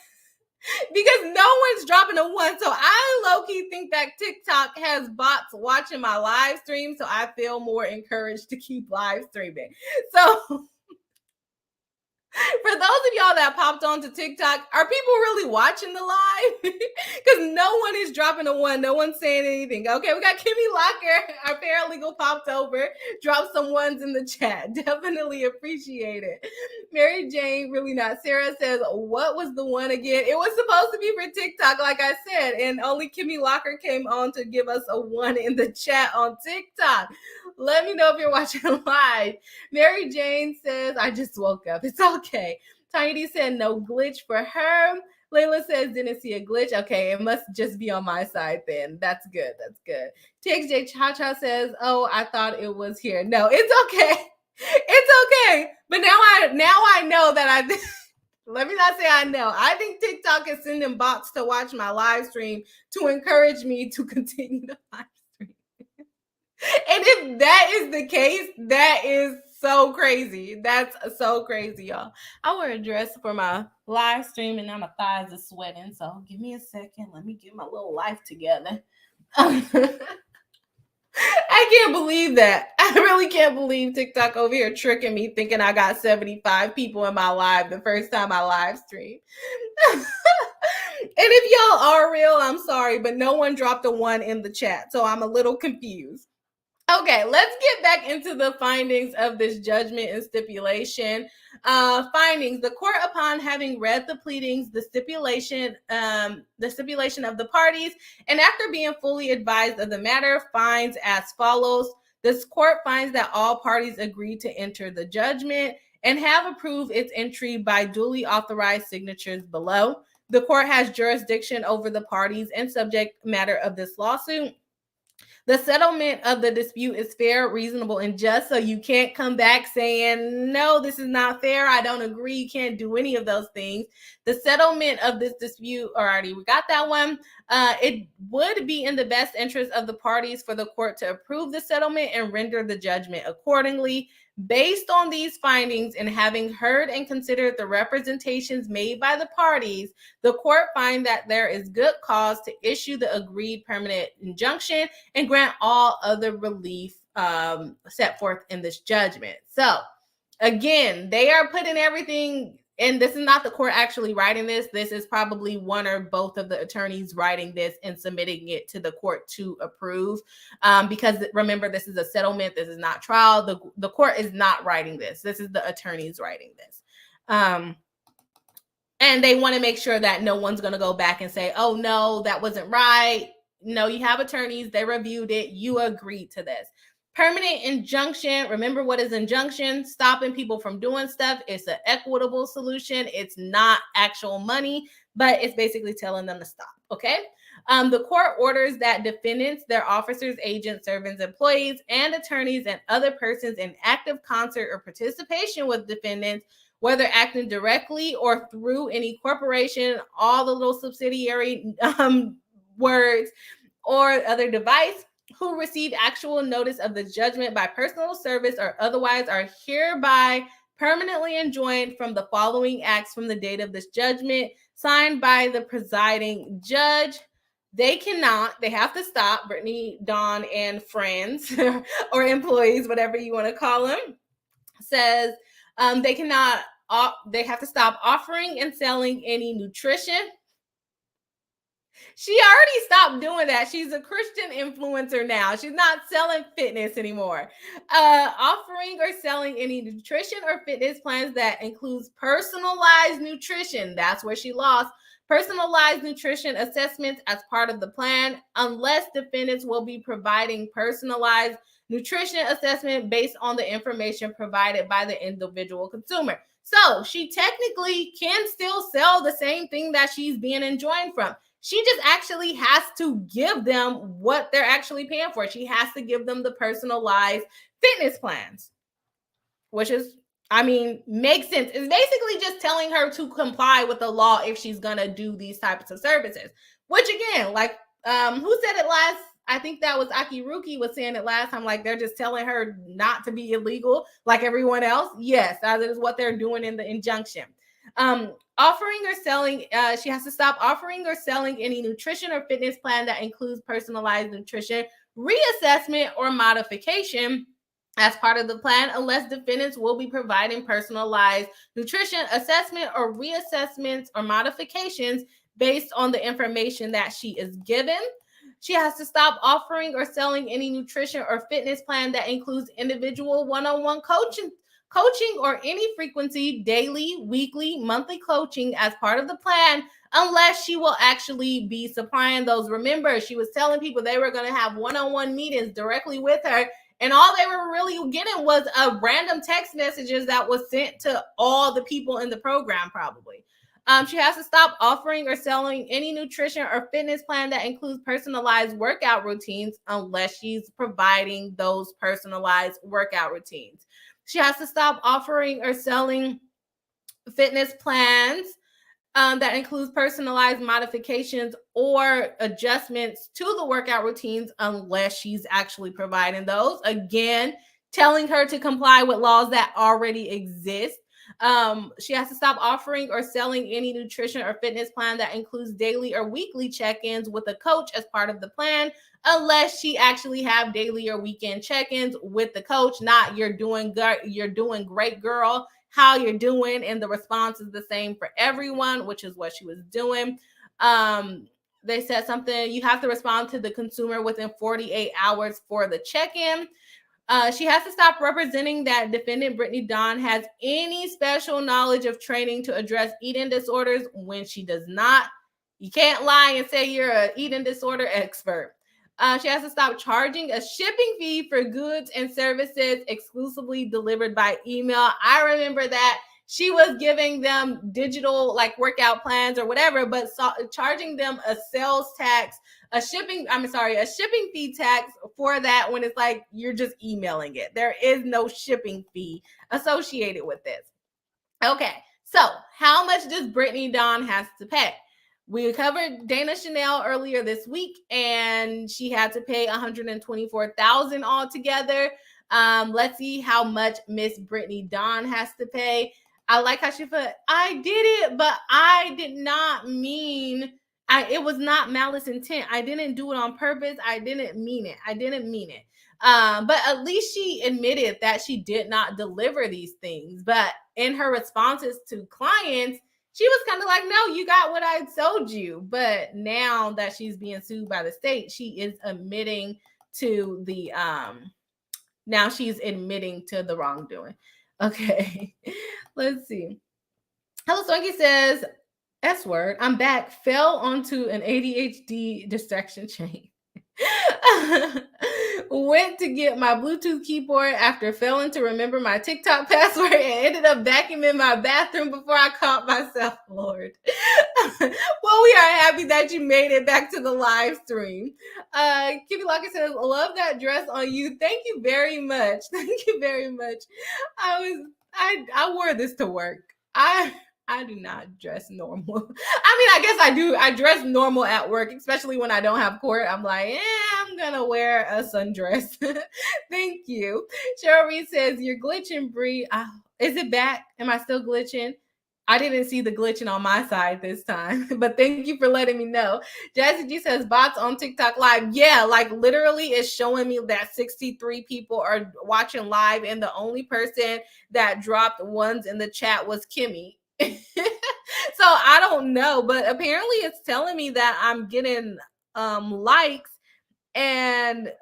because no one's dropping a 1. So I low-key think that TikTok has bots watching my live stream. So I feel more encouraged to keep live streaming. So for those of y'all that popped onto TikTok, are people really watching the live? Because no one is dropping a 1. No one's saying anything. Okay, we got Kimmy Locker, our paralegal, popped over. Drop some 1s in the chat. Definitely appreciate it. Mary Jane, really not Sarah, says, what was the 1 again? It was supposed to be for TikTok, like I said, and only Kimmy Locker came on to give us a 1 in the chat on TikTok. Let me know if you're watching live. Mary Jane says, I just woke up. It's okay. Tiny D said no glitch for her. Layla says, didn't see a glitch. Okay, it must just be on my side then. That's good. That's good. TXJ Cha-Cha says, oh, I thought it was here. No, it's okay. It's okay. But now I know that I let me not say I know. I think TikTok is sending bots to watch my live stream to encourage me to continue the live stream. And if that is the case, that is so crazy. That's so crazy, y'all. I wear a dress for my live stream and now my thighs are sweating. So give me a second. Let me get my little life together. I can't believe that. I really can't believe TikTok over here tricking me thinking I got 75 people in my live the first time I live stream. And if y'all are real, I'm sorry, but no one dropped a 1 in the chat. So I'm a little confused. Okay, let's get back into the findings of this judgment and stipulation. Findings: the court, upon having read the pleadings, the stipulation of the parties, and after being fully advised of the matter, finds as follows. This court finds that all parties agreed to enter the judgment and have approved its entry by duly authorized signatures below. The court has jurisdiction over the parties and subject matter of this lawsuit. The settlement of the dispute is fair, reasonable, and just. So you can't come back saying, no, this is not fair. I don't agree. You can't do any of those things. The settlement of this dispute, already we got that one. It would be in the best interest of the parties for the court to approve the settlement and render the judgment accordingly. Based on these findings and having heard and considered the representations made by the parties, the court finds that there is good cause to issue the agreed permanent injunction and grant all other relief set forth in this judgment. So again, they are putting everything, and this is not the court actually writing this. This is probably one or both of the attorneys writing this and submitting it to the court to approve. Because remember, this is a settlement. This is not trial. The court is not writing this. This is the attorneys writing this. And they want to make sure that no one's going to go back and say, oh, no, that wasn't right. No, you have attorneys. They reviewed it. You agreed to this. Permanent injunction. Remember, what is injunction? Stopping people from doing stuff. It's an equitable solution. It's not actual money, but it's basically telling them to stop. Okay. The court orders that defendants, their officers, agents, servants, employees, and attorneys and other persons in active concert or participation with defendants, whether acting directly or through any corporation, all the little subsidiary words or other device, who receive actual notice of the judgment by personal service or otherwise are hereby permanently enjoined from the following acts from the date of this judgment, signed by the presiding judge. They have to stop, Brittany, Dawn, and friends or employees, whatever you want to call them, says they have to stop offering and selling any nutrition. She already stopped doing that. She's a Christian influencer now. She's not selling fitness anymore. Offering or selling any nutrition or fitness plans that includes personalized nutrition. That's where she lost. Personalized nutrition assessments as part of the plan, unless defendants will be providing personalized nutrition assessment based on the information provided by the individual consumer. So she technically can still sell the same thing that she's being enjoined from. She just actually has to give them what they're actually paying for. She has to give them the personalized fitness plans, which is, makes sense. It's basically just telling her to comply with the law if she's going to do these types of services, which again, like, who said it last? I think that was Aki Ruki was saying it last time, like they're just telling her not to be illegal like everyone else. Yes, that is what they're doing in the injunction. Offering or selling, she has to stop offering or selling any nutrition or fitness plan that includes personalized nutrition reassessment or modification as part of the plan, unless defendants will be providing personalized nutrition assessment or reassessments or modifications based on the information that she is given. She has to stop offering or selling any nutrition or fitness plan that includes individual one-on-one coaching or any frequency, daily, weekly, monthly coaching as part of the plan, unless she will actually be supplying those. Remember, she was telling people they were going to have one-on-one meetings directly with her, and all they were really getting was random text messages that was sent to all the people in the program, probably. She has to stop offering or selling any nutrition or fitness plan that includes personalized workout routines unless she's providing those personalized workout routines. She has to stop offering or selling fitness plans that includes personalized modifications or adjustments to the workout routines unless she's actually providing those. Again, telling her to comply with laws that already exist. She has to stop offering or selling any nutrition or fitness plan that includes daily or weekly check-ins with a coach as part of the plan, unless she actually have daily or weekend check-ins with the coach. Not you're doing great, girl. How you're doing, and the response is the same for everyone, which is what she was doing. They said something, you have to respond to the consumer within 48 hours for the check-in. She has to stop representing that defendant Brittany Dawn has any special knowledge of training to address eating disorders when she does not. You can't lie and say you're an eating disorder expert. She has to stop charging a shipping fee for goods and services exclusively delivered by email. I remember that she was giving them digital like workout plans or whatever, but charging them a sales tax, a shipping fee tax for that when it's like you're just emailing it. There is no shipping fee associated with this. Okay, so how much does Brittany Dawn has to pay? We covered Dana Chanel earlier this week, and she had to pay $124,000 altogether. Let's see how much Miss Brittany Dawn has to pay. I like how she put, I did it, but I did not mean, it was not malice intent. I didn't do it on purpose. I didn't mean it. But at least she admitted that she did not deliver these things. But in her responses to clients, she was kind of like, no, you got what I told you. But now that she's being sued by the state, she is admitting to the wrongdoing. Okay, let's see. Hello Swanky says, S word, I'm back, fell onto an ADHD distraction chain. Went to get my Bluetooth keyboard after failing to remember my TikTok password and ended up vacuuming my bathroom before I caught myself, Lord. Well, we are happy that you made it back to the live stream. Kitty Lockett says, love that dress on you. Thank you very much. Thank you very much. I wore this to work. I do not dress normal. I mean, I guess I do. I dress normal at work, especially when I don't have court. I'm like, I'm going to wear a sundress. Thank you. Cheryl says, you're glitching, Bree. Is it back? Am I still glitching? I didn't see the glitching on my side this time, but thank you for letting me know. Jazzy G says, bots on TikTok live. Yeah, like literally it's showing me that 63 people are watching live, and the only person that dropped ones in the chat was Kimmy. So I don't know, but apparently it's telling me that I'm getting likes and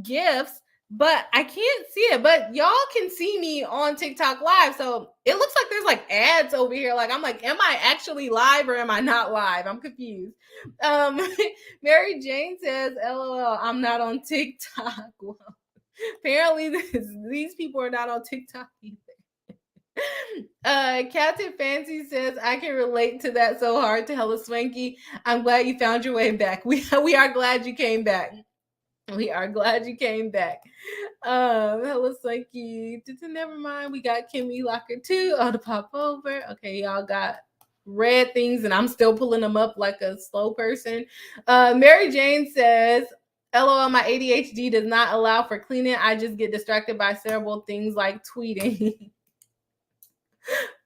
gifts, but I can't see it. But y'all can see me on TikTok live, so it looks like there's like ads over here. Like I'm like, am I actually live or am I not live? I'm confused. Mary Jane says, LOL, I'm not on TikTok. Well, apparently these people are not on TikTok either. Captain Fancy says, I can relate to that so hard to Hella Swanky. I'm glad you found your way back. We are glad you came back. We are glad you came back. Hella Swanky. Never mind. We got Kimmy Locker too. Oh, to pop over. Okay, y'all got red things and I'm still pulling them up like a slow person. Mary Jane says, LOL, my ADHD does not allow for cleaning. I just get distracted by several things like tweeting.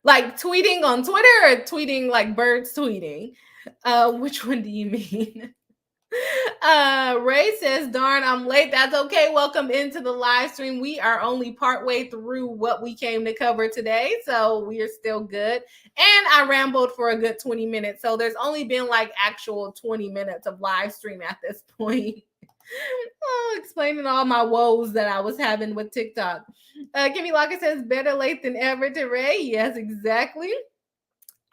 Like tweeting on Twitter or tweeting like birds tweeting? Which one do you mean? Ray says, darn, I'm late. That's okay. Welcome into the live stream. We are only partway through what we came to cover today, so we are still good. And I rambled for a good 20 minutes, so there's only been like actual 20 minutes of live stream at this point. Explaining all my woes that I was having with TikTok. Kimmy Lockett says, better late than ever to Ray. Yes, exactly.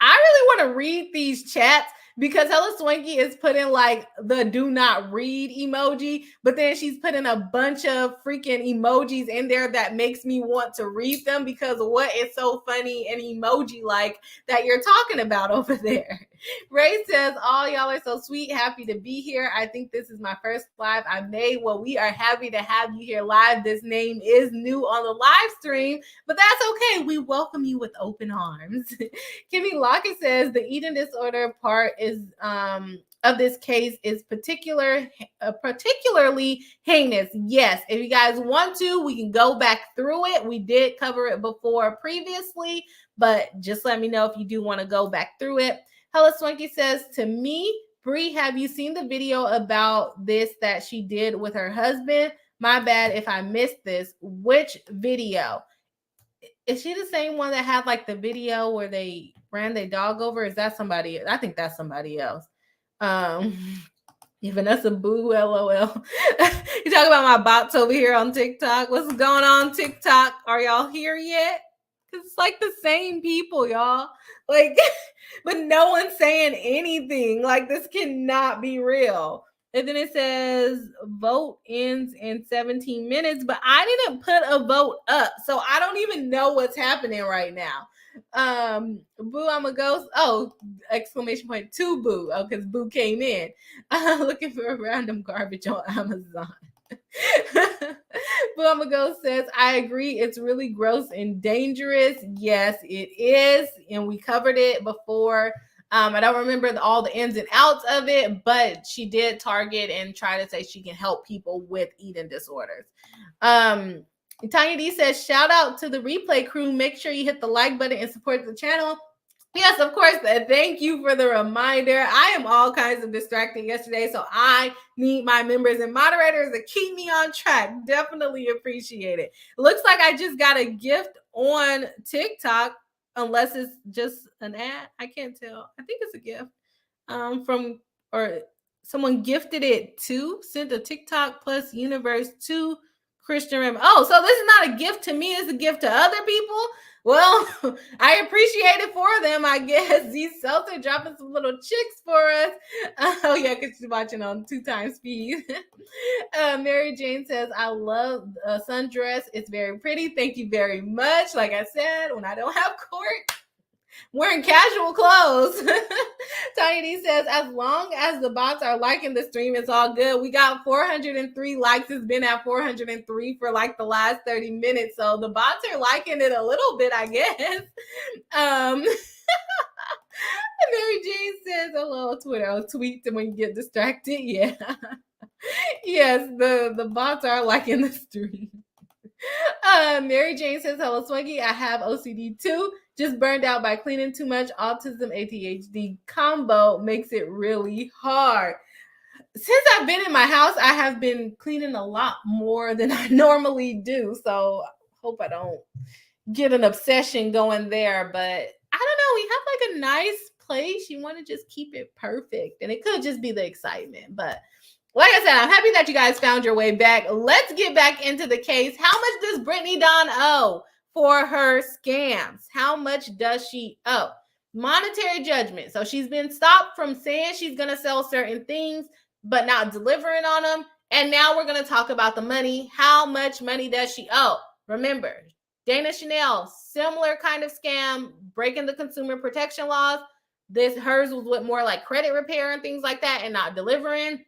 I really want to read these chats because Hella Swanky is putting like the do not read emoji, but then she's putting a bunch of freaking emojis in there that makes me want to read them, because what is so funny and emoji like that you're talking about over there? Ray says, "All y'all are so sweet. Happy to be here. I think this is my first live I made." Well, we are happy to have you here live. This name is new on the live stream, but that's okay. We welcome you with open arms. Kimmy Lockett says, "The eating disorder part is of this case is particularly heinous." Yes, if you guys want to, we can go back through it. We did cover it before previously, but just let me know if you do want to go back through it. Hella Swanky says, "To me, Bree, have you seen the video about this that she did with her husband? My bad if I missed this. Which video? Is she the same one that had like the video where they ran their dog over? Is that somebody? I think that's somebody else." Even that's a boo, LOL. You talk about my bots over here on TikTok. What's going on, TikTok? Are y'all here yet? Because it's like the same people, y'all. Like, but no one's saying anything. Like, this cannot be real. And then it says vote ends in 17 minutes, but I didn't put a vote up, so I don't even know what's happening right now. Boo, I'm a ghost. Oh, exclamation point to Boo. Oh, because Boo came in. Looking for random garbage on Amazon. Boo, I'm a ghost says, "I agree. It's really gross and dangerous." Yes, it is. And we covered it before. I don't remember all the ins and outs of it, but she did target and try to say she can help people with eating disorders. Tanya D says, "Shout out to the replay crew. Make sure you hit the like button and support the channel." Yes, of course. Thank you for the reminder. I am all kinds of distracted yesterday, so I need my members and moderators to keep me on track. Definitely appreciate it. Looks like I just got a gift on TikTok, unless it's just an ad. I can't tell. I think it's a gift from, or someone gifted it to, sent a TikTok plus universe to Christian Rim. Oh, so this is not a gift to me, it's a gift to other people. Well, I appreciate it for them, I guess. Z Seltzer dropping some little chicks for us. Oh, yeah, because she's watching on 2x speed. Mary Jane says, "I love sundress. It's very pretty. Thank you very much." Like I said, when I don't have court, wearing casual clothes. Tiny D says, "As long as the bots are liking the stream, it's all good." We got 403 likes. It's been at 403 for like the last 30 minutes. So the bots are liking it a little bit, I guess. Mary Jane says, "Hello, Twitter. I'll tweet them when you get distracted." Yeah. Yes, the bots are liking the stream. Mary Jane says, "Hello, Swaggy. I have OCD too. Just burned out by cleaning too much. Autism, ADHD combo makes it really hard." Since I've been in my house, I have been cleaning a lot more than I normally do. So hope I don't get an obsession going there. But I don't know. We have like a nice place. You want to just keep it perfect. And it could just be the excitement. But like I said, I'm happy that you guys found your way back. Let's get back into the case. How much does Brittany Dawn owe for her scams? How much does she owe? Monetary judgment. So she's been stopped from saying she's going to sell certain things, but not delivering on them. And now we're going to talk about the money. How much money does she owe? Remember, Dana Chanel, similar kind of scam, breaking the consumer protection laws. Hers was with more like credit repair and things like that and not delivering.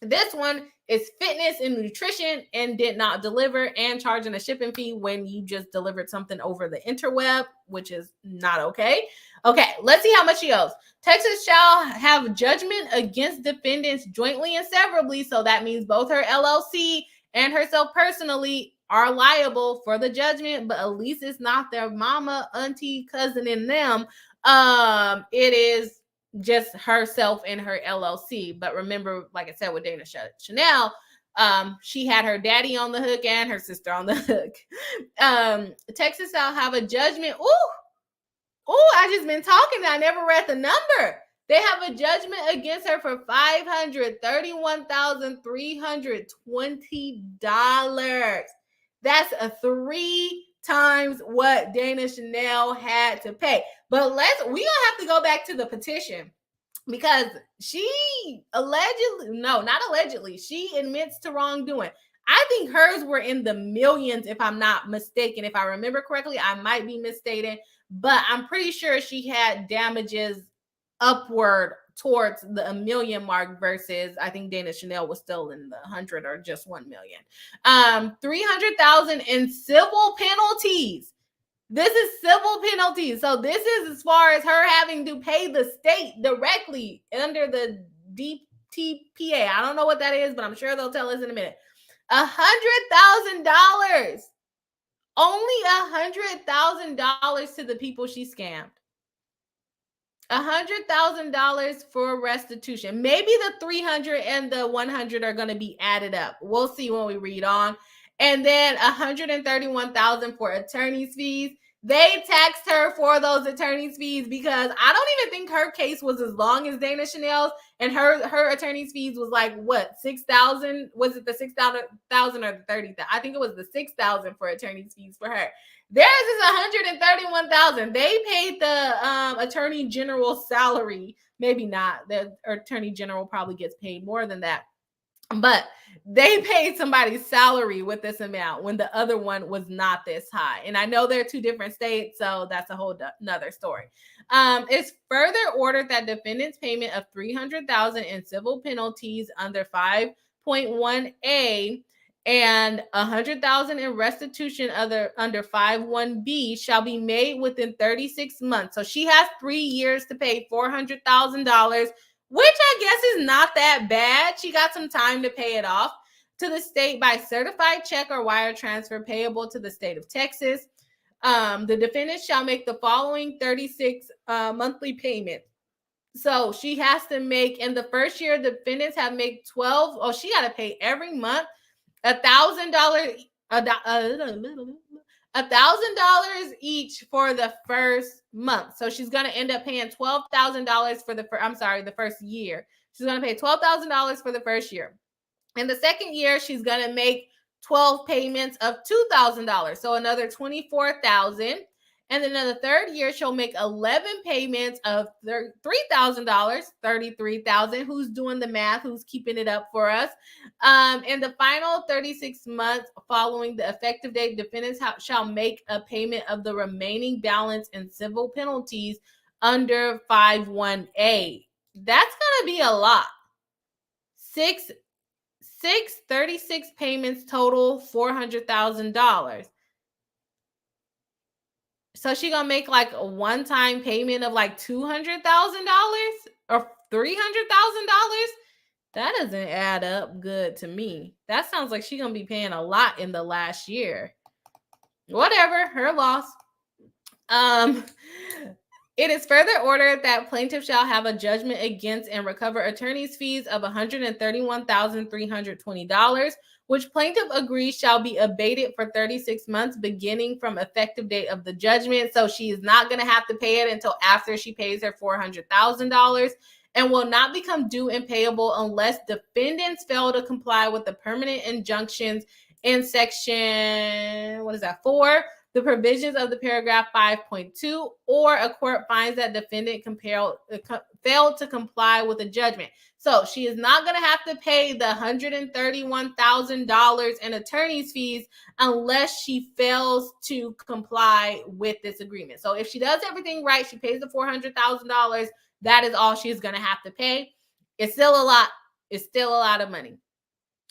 This one is fitness and nutrition and did not deliver, and charging a shipping fee when you just delivered something over the interweb, which is not okay. Okay, let's see how much she owes. Texas shall have judgment against defendants jointly and severally. So that means both her LLC and herself personally are liable for the judgment, but at least it's not their mama, auntie, cousin, and them. It is just herself and her LLC. But remember, like I said, with Dana Chanel, she had her daddy on the hook and her sister on the hook. Texas shall have a judgment. I just been talking. I never read the number. They have a judgment against her for $531,320. That's a 3 times what Dana Chanel had to pay. But we gonna have to go back to the petition, because she she admits to wrongdoing. I think hers were in the millions, if I'm not mistaken. If I remember correctly, I might be mistaken, but I'm pretty sure she had damages upward towards the $1 million mark versus I think Dana Chanel was still in the 100 or just 1 million. 300,000 in civil penalties. This is civil penalties. So this is as far as her having to pay the state directly under the DTPA. I don't know what that is, but I'm sure they'll tell us in a minute. $100,000. Only $100,000 to the people she scammed. $100,000 for restitution. Maybe the 300 and the 100 are going to be added up. We'll see when we read on. And then $131,000 for attorney's fees. They taxed her for those attorney's fees because I don't even think her case was as long as Dana Chanel's, and her attorney's fees was like what, 6,000? Was it the 6,000 or the 30,000? I think it was the 6,000 for attorney's fees for her. Theirs is $131,000. They paid the attorney general's salary. Maybe not. The attorney general probably gets paid more than that. But they paid somebody's salary with this amount when the other one was not this high. And I know they're two different states, so that's a whole nother story. It's further ordered that defendants' payment of $300,000 in civil penalties under 5.1A and $100,000 in restitution under 5.1B shall be made within 36 months. So she has 3 years to pay $400,000, which I guess is not that bad. She got some time to pay it off to the state by certified check or wire transfer payable to the state of Texas. The defendant shall make the following 36 monthly payments. So she has to make, in the first year, the defendants have made 12. Oh, she got to pay every month $1,000 each for the first month. So she's going to end up paying $12,000 for the first year. She's going to pay $12,000 for the first year. In the second year, she's going to make 12 payments of $2,000. So another $24,000. And then in the third year, she'll make 11 payments of $3,000, $33,000. Who's doing the math? Who's keeping it up for us? In the final 36 months following the effective date, defendants shall make a payment of the remaining balance in civil penalties under 5.1A. That's going to be a lot. 36 payments total, $400,000. So she gonna make like a one-time payment of like $200,000 or $300,000? That doesn't add up good to me. That sounds like she's gonna be paying a lot in the last year. Whatever, her loss. It is further ordered that plaintiff shall have a judgment against and recover attorney's fees of $131,320, which plaintiff agrees shall be abated for 36 months beginning from effective date of the judgment. So she is not going to have to pay it until after she pays her $400,000 and will not become due and payable unless defendants fail to comply with the permanent injunctions in section, 4, the provisions of the paragraph 5.2, or a court finds that defendant failed to comply with the judgment. So she is not going to have to pay the $131,000 in attorney's fees unless she fails to comply with this agreement. So if she does everything right, she pays the $400,000, that is all she's going to have to pay. It's still a lot. It's still a lot of money.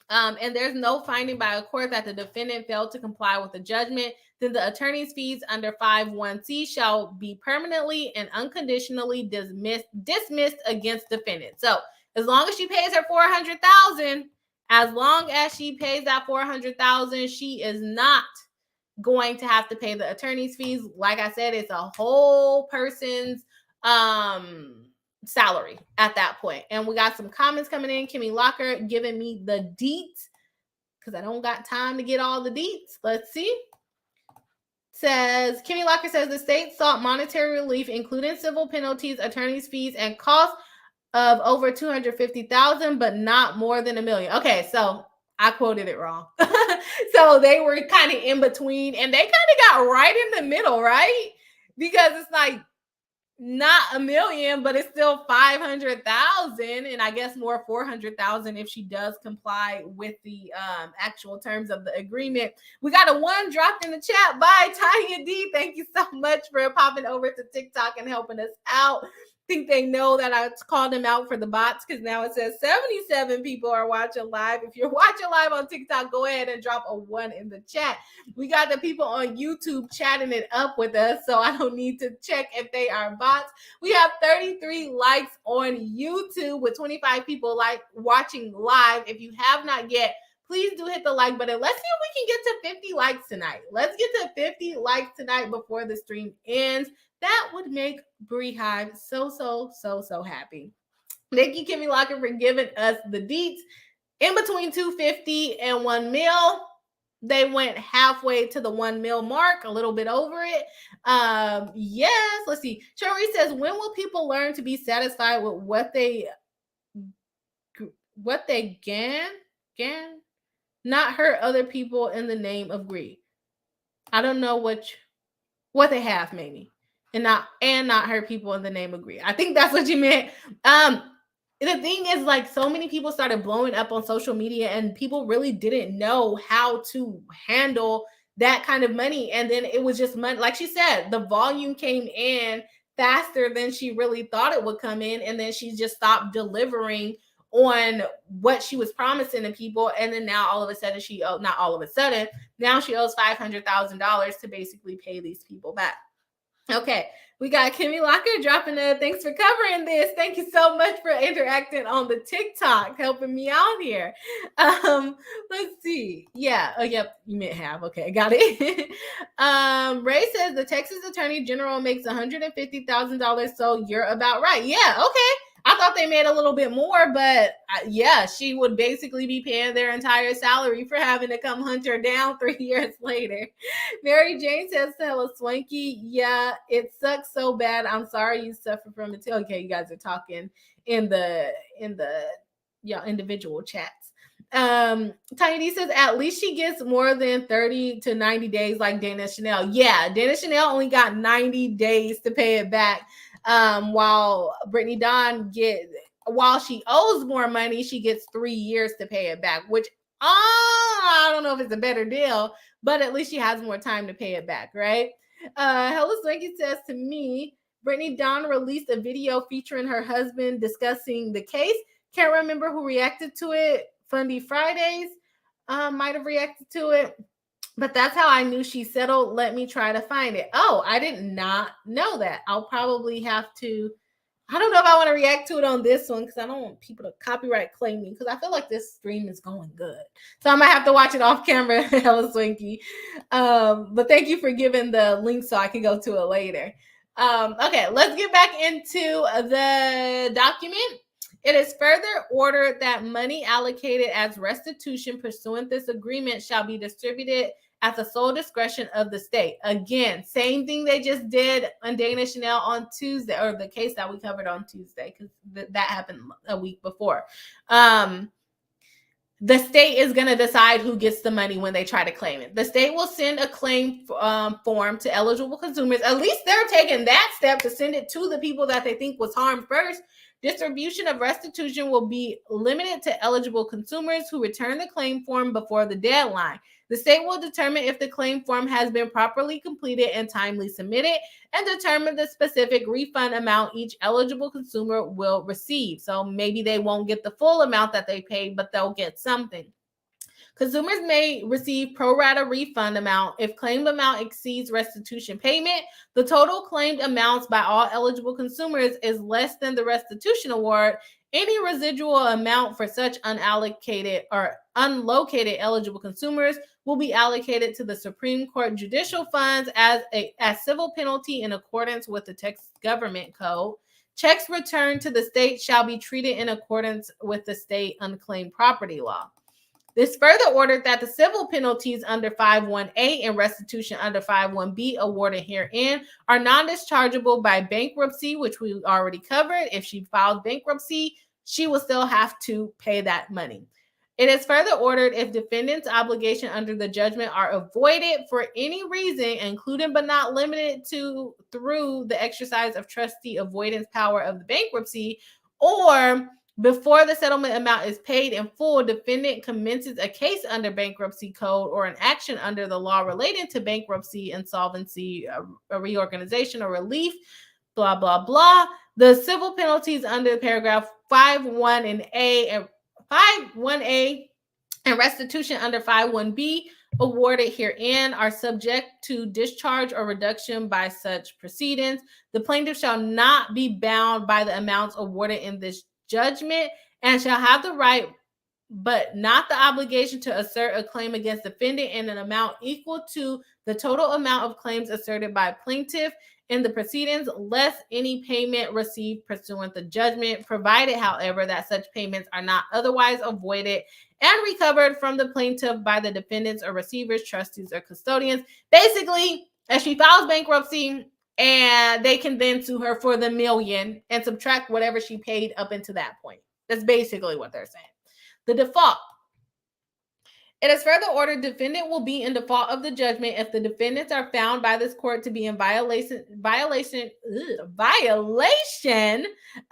And there's no finding by a court that the defendant failed to comply with the judgment, then the attorney's fees under 5.1C shall be permanently and unconditionally dismissed against defendant. So as long as she pays her $400,000, as long as she pays that $400,000, she is not going to have to pay the attorney's fees. Like I said, it's a whole person's salary at that point. And we got some comments coming in. Kimmy Locker giving me the deets because I don't got time to get all the deets. Let's see. Says Kimmy Locker says the state sought monetary relief, including civil penalties, attorney's fees, and costs of over $250,000, but not more than $1 million. Okay, so I quoted it wrong. So they were kind of in between, and they kind of got right in the middle, right? Because it's like not $1 million, but it's still 500,000, and I guess more 400,000 if she does comply with the actual terms of the agreement. We got a 1 dropped in the chat by Tanya D. Thank you so much for popping over to TikTok and helping us out. Think they know that I called them out for the bots, because now it says 77 people are watching live. If you're watching live on TikTok, go ahead and drop a 1 in the chat. We got the people on YouTube chatting it up with us, so I don't need to check if they are bots. We have 33 likes on YouTube with 25 people watching live. If you have not yet, please do hit the like button. Let's see if we can get to 50 likes tonight. Let's get to 50 likes tonight before the stream ends. That would make Bree Hive so happy. Thank you, Kimmy Locker, for giving us the deets. In between 250 and 1 mil, they went halfway to the 1 mil mark, a little bit over it. Yes, let's see. Cherie says, when will people learn to be satisfied with what they can, not hurt other people in the name of greed? I don't know what they have, maybe. And not hurt people in the name of greed. I think that's what you meant. The thing is, like, so many people started blowing up on social media, and people really didn't know how to handle that kind of money. And then it was just money. Like she said, the volume came in faster than she really thought it would come in. And then she just stopped delivering on what she was promising to people. And then now all of a sudden now she owes $500,000 to basically pay these people back. Okay, we got Kimmy Locker dropping a thanks for covering this. Thank you so much for interacting on the TikTok, helping me out here. Let's see. Yeah. Oh, yep. You meant have. Okay, got it. Ray says the Texas Attorney General makes $150,000, so you're about right. Yeah. Okay. I thought they made a little bit more, but yeah, she would basically be paying their entire salary for having to come hunt her down 3 years later. Mary Jane says to Hella Swanky, yeah, it sucks so bad. I'm sorry you suffer from it too. Okay, you guys are talking in the individual chats. Tiny D says at least she gets more than 30 to 90 days like Dana Chanel. Yeah, Dana Chanel only got 90 days to pay it back. While Brittany Dawn while she owes more money, she gets 3 years to pay it back, which I don't know if it's a better deal, but at least she has more time to pay it back, right? Hella Swanky says to me, Brittany Dawn released a video featuring her husband discussing the case. Can't remember who reacted to it. Fundy Fridays might have reacted to it. But that's how I knew she settled. Let me try to find it. Oh, I did not know that. I'll probably have to. I don't know if I want to react to it on this one because I don't want people to copyright claim me because I feel like this stream is going good. So I might have to watch it off camera, Hella Swinky. But thank you for giving the link so I can go to it later. Okay, let's get back into the document. It is further ordered that money allocated as restitution pursuant this agreement shall be distributed at the sole discretion of the state. Again, same thing they just did on Dana Chanel on Tuesday, or the case that we covered on Tuesday, because that happened a week before. The state is going to decide who gets the money when they try to claim it. The state will send a claim form to eligible consumers. At least they're taking that step to send it to the people that they think was harmed first. Distribution of restitution will be limited to eligible consumers who return the claim form before the deadline. The state will determine if the claim form has been properly completed and timely submitted and determine the specific refund amount each eligible consumer will receive. So maybe they won't get the full amount that they paid, but they'll get something. Consumers may receive pro rata refund amount if claimed amount exceeds restitution payment. The total claimed amounts by all eligible consumers is less than the restitution award. Any residual amount for such unallocated or unlocated eligible consumers will be allocated to the Supreme Court judicial funds as civil penalty in accordance with the Texas Government Code. Checks returned to the state shall be treated in accordance with the state unclaimed property law. This further ordered that the civil penalties under 5.1a and restitution under 5.1b awarded herein are non-dischargeable by bankruptcy, which we already covered. If she filed bankruptcy, she will still have to pay that money. It is further ordered if defendant's obligation under the judgment are avoided for any reason, including but not limited to through the exercise of trustee avoidance power of the bankruptcy, or before the settlement amount is paid in full, defendant commences a case under bankruptcy code or an action under the law relating to bankruptcy, insolvency, a reorganization, or relief, blah, blah, blah. The civil penalties under paragraph 5.1 and A and 5.1a and restitution under 5.1b awarded herein are subject to discharge or reduction by such proceedings. The plaintiff shall not be bound by the amounts awarded in this judgment and shall have the right but not the obligation to assert a claim against defendant in an amount equal to the total amount of claims asserted by plaintiff in the proceedings, less any payment received pursuant to judgment, provided, however, that such payments are not otherwise avoided and recovered from the plaintiff by the defendants or receivers, trustees, or custodians. Basically, as she files bankruptcy, and they can then sue her for the $1 million and subtract whatever she paid up until that point. That's basically what they're saying. The default. It is further ordered defendant will be in default of the judgment if the defendants are found by this court to be in violation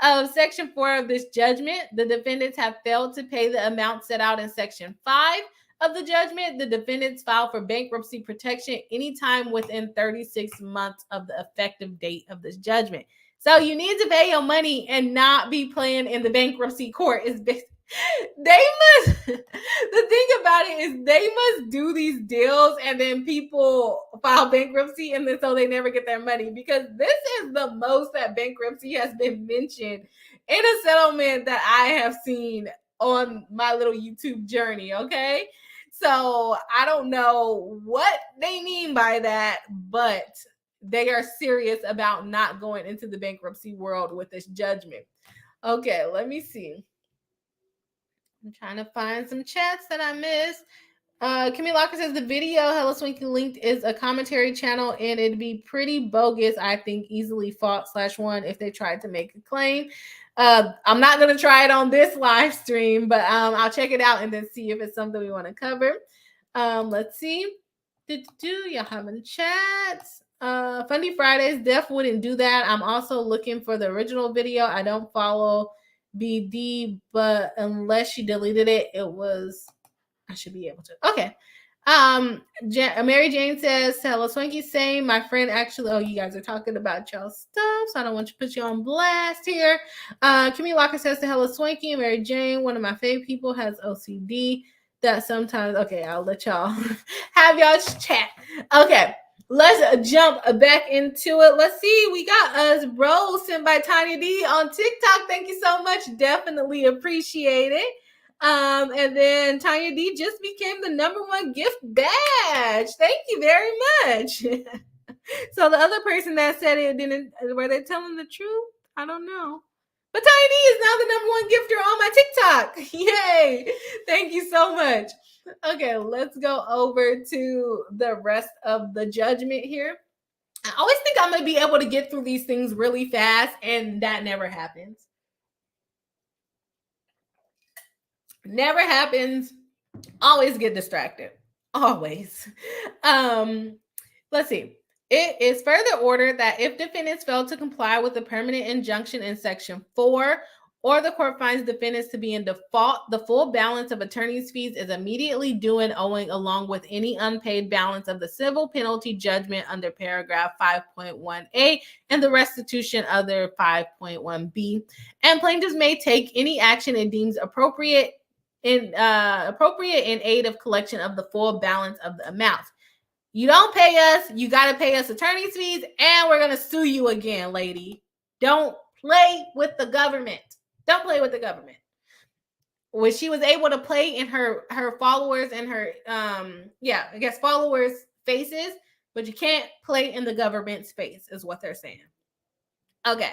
of Section 4 of this judgment. The defendants have failed to pay the amount set out in Section 5 of the judgment. The defendants file for bankruptcy protection anytime within 36 months of the effective date of this judgment. So you need to pay your money and not be playing in the bankruptcy court. They must, the thing about it is they must do these deals and then people file bankruptcy and then so they never get their money, because this is the most that bankruptcy has been mentioned in a settlement that I have seen on my little YouTube journey, okay? So I don't know what they mean by that, but they are serious about not going into the bankruptcy world with this judgment. Okay, let me see. I'm trying to find some chats that I missed. Kimmy Locker says the video Hella Swanky linked is a commentary channel and it'd be pretty bogus, I think, easily fought /1 if they tried to make a claim. I'm not going to try it on this live stream, but I'll check it out and then see if it's something we want to cover. Let's see. Y'all having chats? Funny Fridays, Def wouldn't do that. I'm also looking for the original video. I don't follow BD, but unless she deleted it, I should be able to. Okay. Mary Jane says, hello, Swanky, same. My friend actually, you guys are talking about y'all stuff, so I don't want to put you on blast here. Kimmy Locker says to hello, Swanky. Mary Jane, one of my favorite people, has OCD that sometimes, okay, I'll let y'all have y'all chat. Okay. Let's jump back into it. Let's see. We got us Rose sent by Tanya D on TikTok. Thank you so much. Definitely appreciate it. And then Tanya D just became the #1 gift badge. Thank you very much. So the other person that said it didn't, were they telling the truth? I don't know. But Tanya D is now the #1 gifter on my TikTok. Yay. Thank you so much. Okay, let's go over to the rest of the judgment here. I always think I'm going to be able to get through these things really fast, and that never happens. Never happens. Always get distracted. Always. Let's see. It is further ordered that if defendants fail to comply with the permanent injunction in Section 4, or the court finds defendants to be in default, the full balance of attorney's fees is immediately due and owing, along with any unpaid balance of the civil penalty judgment under paragraph 5.1a and the restitution under 5.1b. And plaintiffs may take any action it deems appropriate in aid of collection of the full balance of the amounts. You don't pay us, you got to pay us attorney's fees, and we're going to sue you again, lady. Don't play with the government. Don't play with the government. When she was able to play in her followers and her, followers' faces, but you can't play in the government's face, is what they're saying. Okay.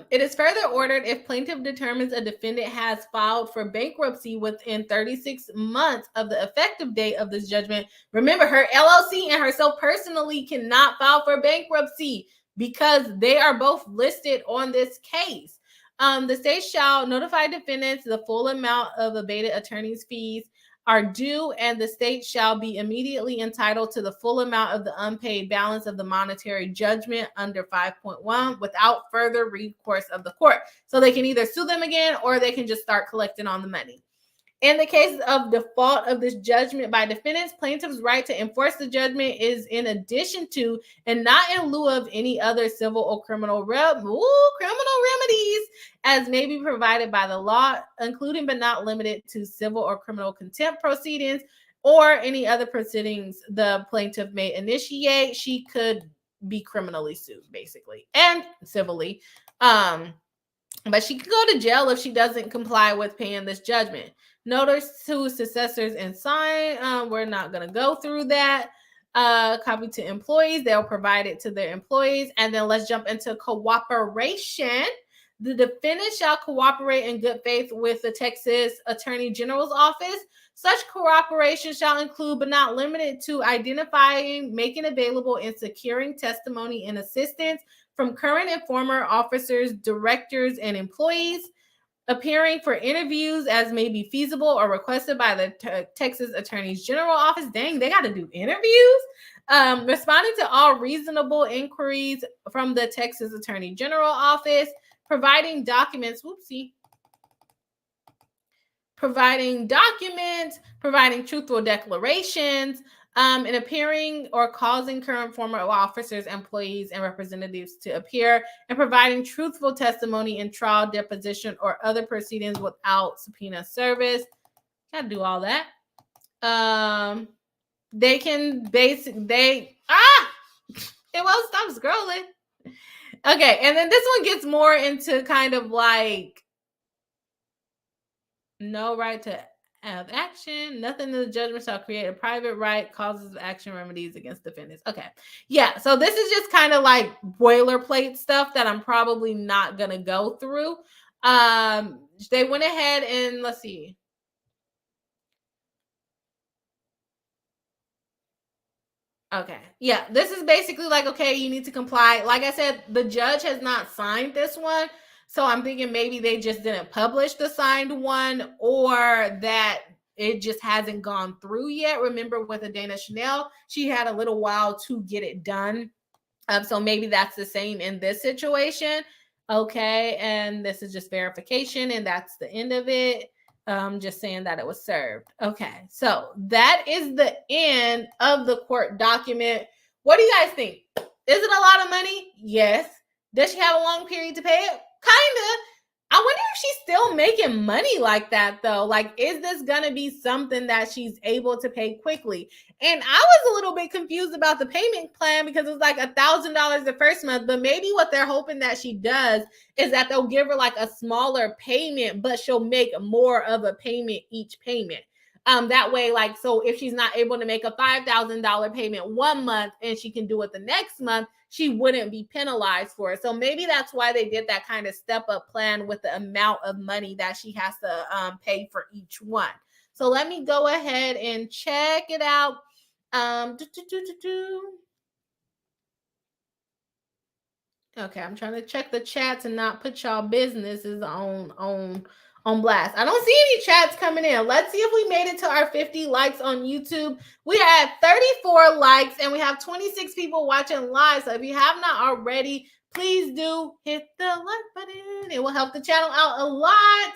It is further ordered if plaintiff determines a defendant has filed for bankruptcy within 36 months of the effective date of this judgment. Remember, her LLC and herself personally cannot file for bankruptcy because they are both listed on this case. The state shall notify defendants the full amount of abated attorney's fees are due, and the state shall be immediately entitled to the full amount of the unpaid balance of the monetary judgment under 5.1 without further recourse of the court. So they can either sue them again or they can just start collecting on the money. In the case of default of this judgment by defendants, plaintiff's right to enforce the judgment is in addition to and not in lieu of any other civil or criminal remedies as may be provided by the law, including but not limited to civil or criminal contempt proceedings or any other proceedings the plaintiff may initiate. She could be criminally sued, basically, and civilly. But she can go to jail if she doesn't comply with paying this judgment. Notice to successors and sign. We're not going to go through that. Copy to employees. They'll provide it to their employees. And then let's jump into cooperation. The defendant shall cooperate in good faith with the Texas Attorney General's office. Such cooperation shall include, but not limited to, identifying, making available, and securing testimony and assistance from current and former officers, directors, and employees, appearing for interviews as may be feasible or requested by the Texas Attorney General office. Dang, they got to do interviews. Responding to all reasonable inquiries from the Texas Attorney General office, providing documents, providing truthful declarations, and appearing or causing current former officers, employees, and representatives to appear, and providing truthful testimony in trial, deposition, or other proceedings without subpoena service. Gotta do all that. They can it won't stop scrolling. Okay, and then this one gets more into kind of like no right to have action, nothing in the judgment shall create a private right, causes of action, remedies against defendants. Okay. Yeah. So this is just kind of like boilerplate stuff that I'm probably not going to go through. They went ahead and let's see. Okay. Yeah. This is basically like, okay, you need to comply. Like I said, the judge has not signed this one. So I'm thinking maybe they just didn't publish the signed one or that it just hasn't gone through yet. Remember with Adana Chanel, she had a little while to get it done. So maybe that's the same in this situation. Okay. And this is just verification and that's the end of it. Just saying that it was served. Okay. So that is the end of the court document. What do you guys think? Is it a lot of money? Yes. Does she have a long period to pay it? Kinda. I wonder if she's still making money like that, though. Like, is this going to be something that she's able to pay quickly? And I was a little bit confused about the payment plan because it's like $1,000 the first month. But maybe what they're hoping that she does is that they'll give her like a smaller payment, but she'll make more of a payment each payment. That way, like, so if she's not able to make a $5,000 payment one month and she can do it the next month, she wouldn't be penalized for it. So maybe that's why they did that kind of step up plan with the amount of money that she has to pay for each one. So let me go ahead and check it out. Okay, I'm trying to check the chats and not put y'all businesses on blast. I don't see any chats coming in. Let's see if we made it to our 50 likes on YouTube. We had 34 likes and we have 26 people watching live. So if you have not already, please do hit the like button. It will help the channel out a lot.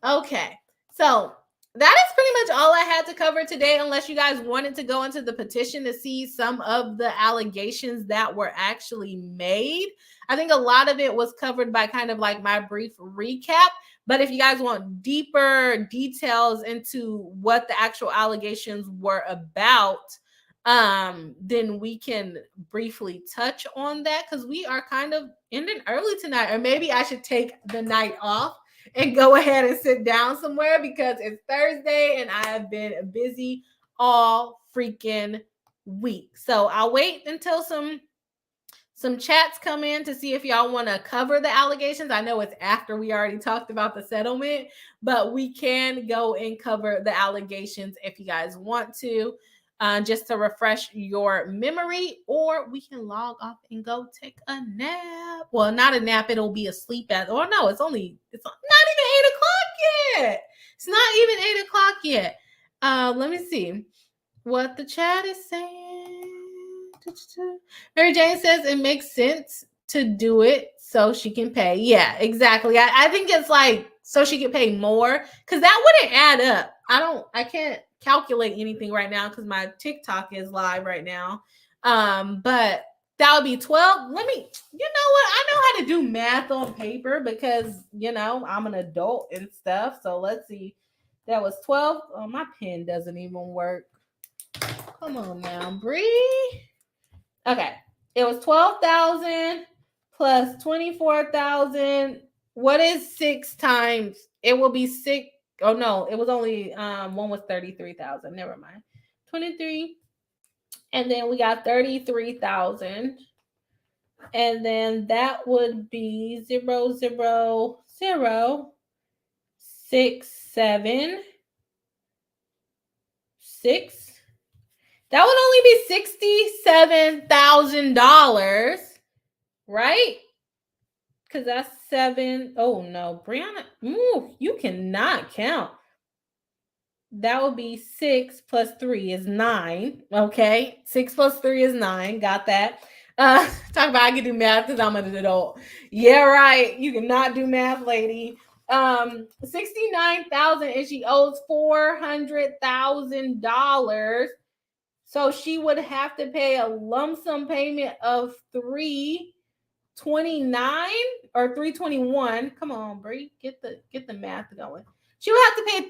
Okay, so that is pretty much all I had to cover today, unless you guys wanted to go into the petition to see some of the allegations that were actually made. I think a lot of it was covered by kind of like my brief recap. But if you guys want deeper details into what the actual allegations were about, then we can briefly touch on that because we are kind of ending early tonight. Or maybe I should take the night off and go ahead and sit down somewhere because it's Thursday and I have been busy all freaking week. So I'll wait until some chats come in to see if y'all want to cover the allegations. I know it's after we already talked about the settlement, but we can go and cover the allegations if you guys want to. just to refresh your memory, or we can log off and go take a nap. Well, not a nap, it'll be a sleep at, or no, it's not even 8 o'clock yet. It's not even 8 o'clock yet. Let me see what the chat is saying. Mary Jane says it makes sense to do it so she can pay. Yeah, exactly. I think it's like so she can pay more, because that wouldn't add up. I can't calculate anything right now because my TikTok is live right now. But that would be 12. Let me, you know what? I know how to do math on paper because, I'm an adult and stuff. So let's see. That was 12. Oh, my pen doesn't even work. Come on now, Bree. Okay. It was 12,000 plus 24,000. What is 6 times? It will be 6. Oh no, it was only one was 33,000. Never mind. 23. And then we got 33,000. And then that would be 0, 0, 0, 6, 7, 6. That would only be $67,000, right? Because that's 7. Oh no, Brianna, you cannot count. That would be 6 plus 3 is 9. Okay, 6 plus 3 is 9. Got that. Talk about I can do math because I'm an adult. Yeah, right. You cannot do math, lady. 69,000, and she owes $400,000. So she would have to pay a lump sum payment of $329 or $321. Come on, Bree, get the math going. She would have to pay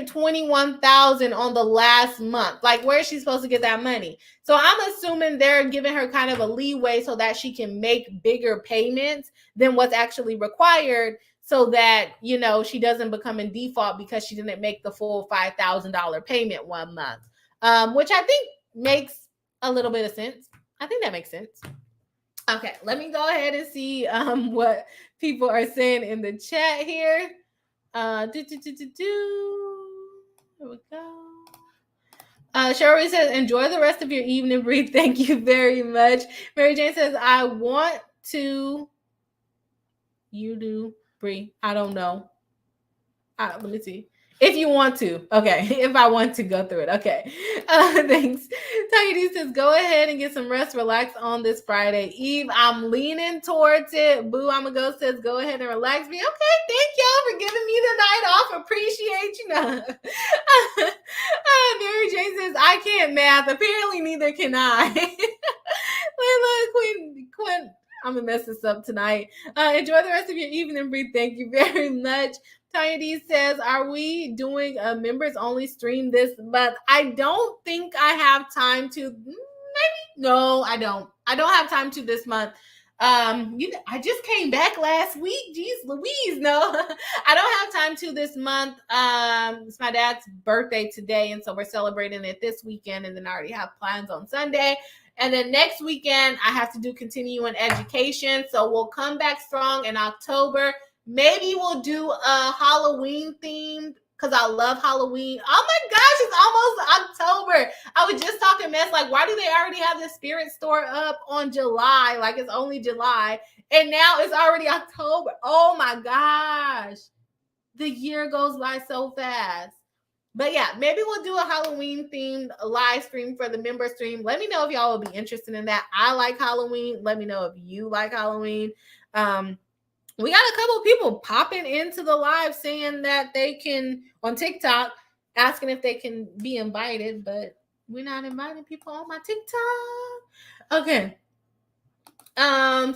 $321,000 on the last month. Like, where is she supposed to get that money? So I'm assuming they're giving her kind of a leeway so that she can make bigger payments than what's actually required, so that, she doesn't become in default because she didn't make the full $5,000 payment one month. Which I think makes a little bit of sense. I think that makes sense. Okay, let me go ahead and see what people are saying in the chat here. Here we go. Sherry says, enjoy the rest of your evening, Bree. Thank you very much. Mary Jane says, I want to. You do, Bree. I don't know. Let me see. If you want to. Okay. If I want to go through it. Okay. Thanks. Tanya D says, go ahead and get some rest. Relax on this Friday Eve. I'm leaning towards it. Boo I'ma go says, go ahead and relax me. Okay. Thank y'all for giving me the night off. Appreciate you. Mary Jane says, I can't math. Apparently neither can I. Quinn. I'm going to mess this up tonight. Enjoy the rest of your evening, Bree. Thank you very much. Tanya D says, are we doing a members only stream this month? I don't think I have time to. Maybe. No, I don't. I don't have time to this month. I just came back last week. Jeez Louise. No, I don't have time to this month. It's my dad's birthday today, and so we're celebrating it this weekend, and then I already have plans on Sunday. And then next weekend, I have to do continuing education. So we'll come back strong in October. Maybe we'll do a Halloween themed, because I love Halloween. Oh my gosh, it's almost October. I was just talking mess, like, why do they already have the spirit store up on July? Like, it's only July. And now it's already October. Oh my gosh. The year goes by so fast. But yeah, maybe we'll do a Halloween themed live stream for the member stream. Let me know if y'all will be interested in that. I like Halloween. Let me know if you like Halloween. We got a couple of people popping into the live saying that they can, on TikTok, asking if they can be invited, but we're not inviting people on my TikTok. Okay.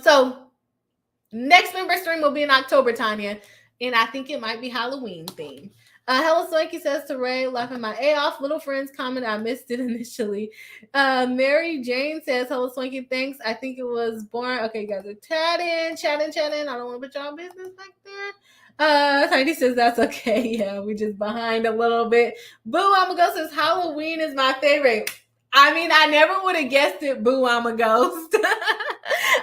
So next member stream will be in October, Tanya, and I think it might be Halloween themed. Hello Swanky says to Ray, laughing my A off. Little friends comment, I missed it initially. Mary Jane says, hello Swanky, thanks. I think it was born. Okay, you guys are chatting. I don't want to put y'all business like that. Heidi says that's okay. Yeah, we just behind a little bit. Boo I'ma go says Halloween is my favorite. I mean, I never would have guessed it, Boo I'ma Ghost.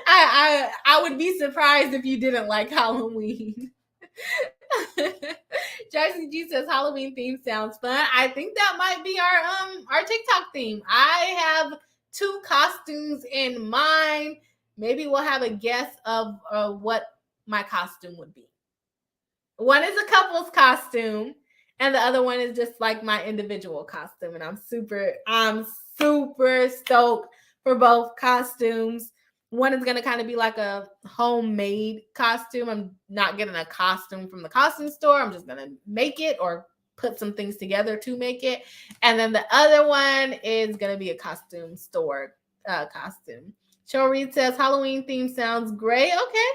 I would be surprised if you didn't like Halloween. Jackson G says Halloween theme sounds fun. I think that might be our TikTok theme. I have 2 costumes in mind. Maybe we'll have a guess of what my costume would be. One is a couple's costume, and the other one is just like my individual costume. And I'm super stoked for both costumes. One is going to kind of be like a homemade costume. I'm not getting a costume from the costume store. I'm just going to make it or put some things together to make it. And then the other one is going to be a costume store costume. Cheryl Reed says Halloween theme sounds great. Okay.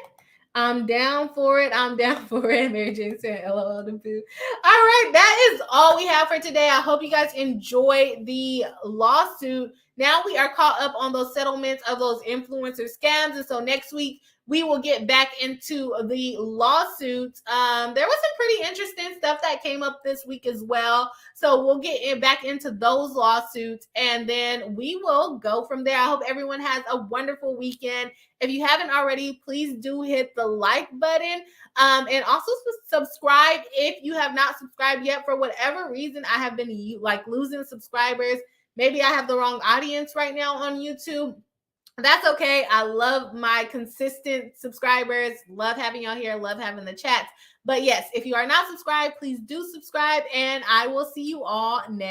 I'm down for it. Mary Jane said LOL to boo. All right, that is all we have for today. I hope you guys enjoy the lawsuit. Now we are caught up on those settlements of those influencer scams. And so next week, we will get back into the lawsuits. There was some pretty interesting stuff that came up this week as well. So we'll get back into those lawsuits and then we will go from there. I hope everyone has a wonderful weekend. If you haven't already, please do hit the like button and also subscribe if you have not subscribed yet. For whatever reason, I have been losing subscribers. Maybe I have the wrong audience right now on YouTube. That's okay. I love my consistent subscribers. Love having y'all here. Love having the chats. But yes, if you are not subscribed, please do subscribe and I will see you all next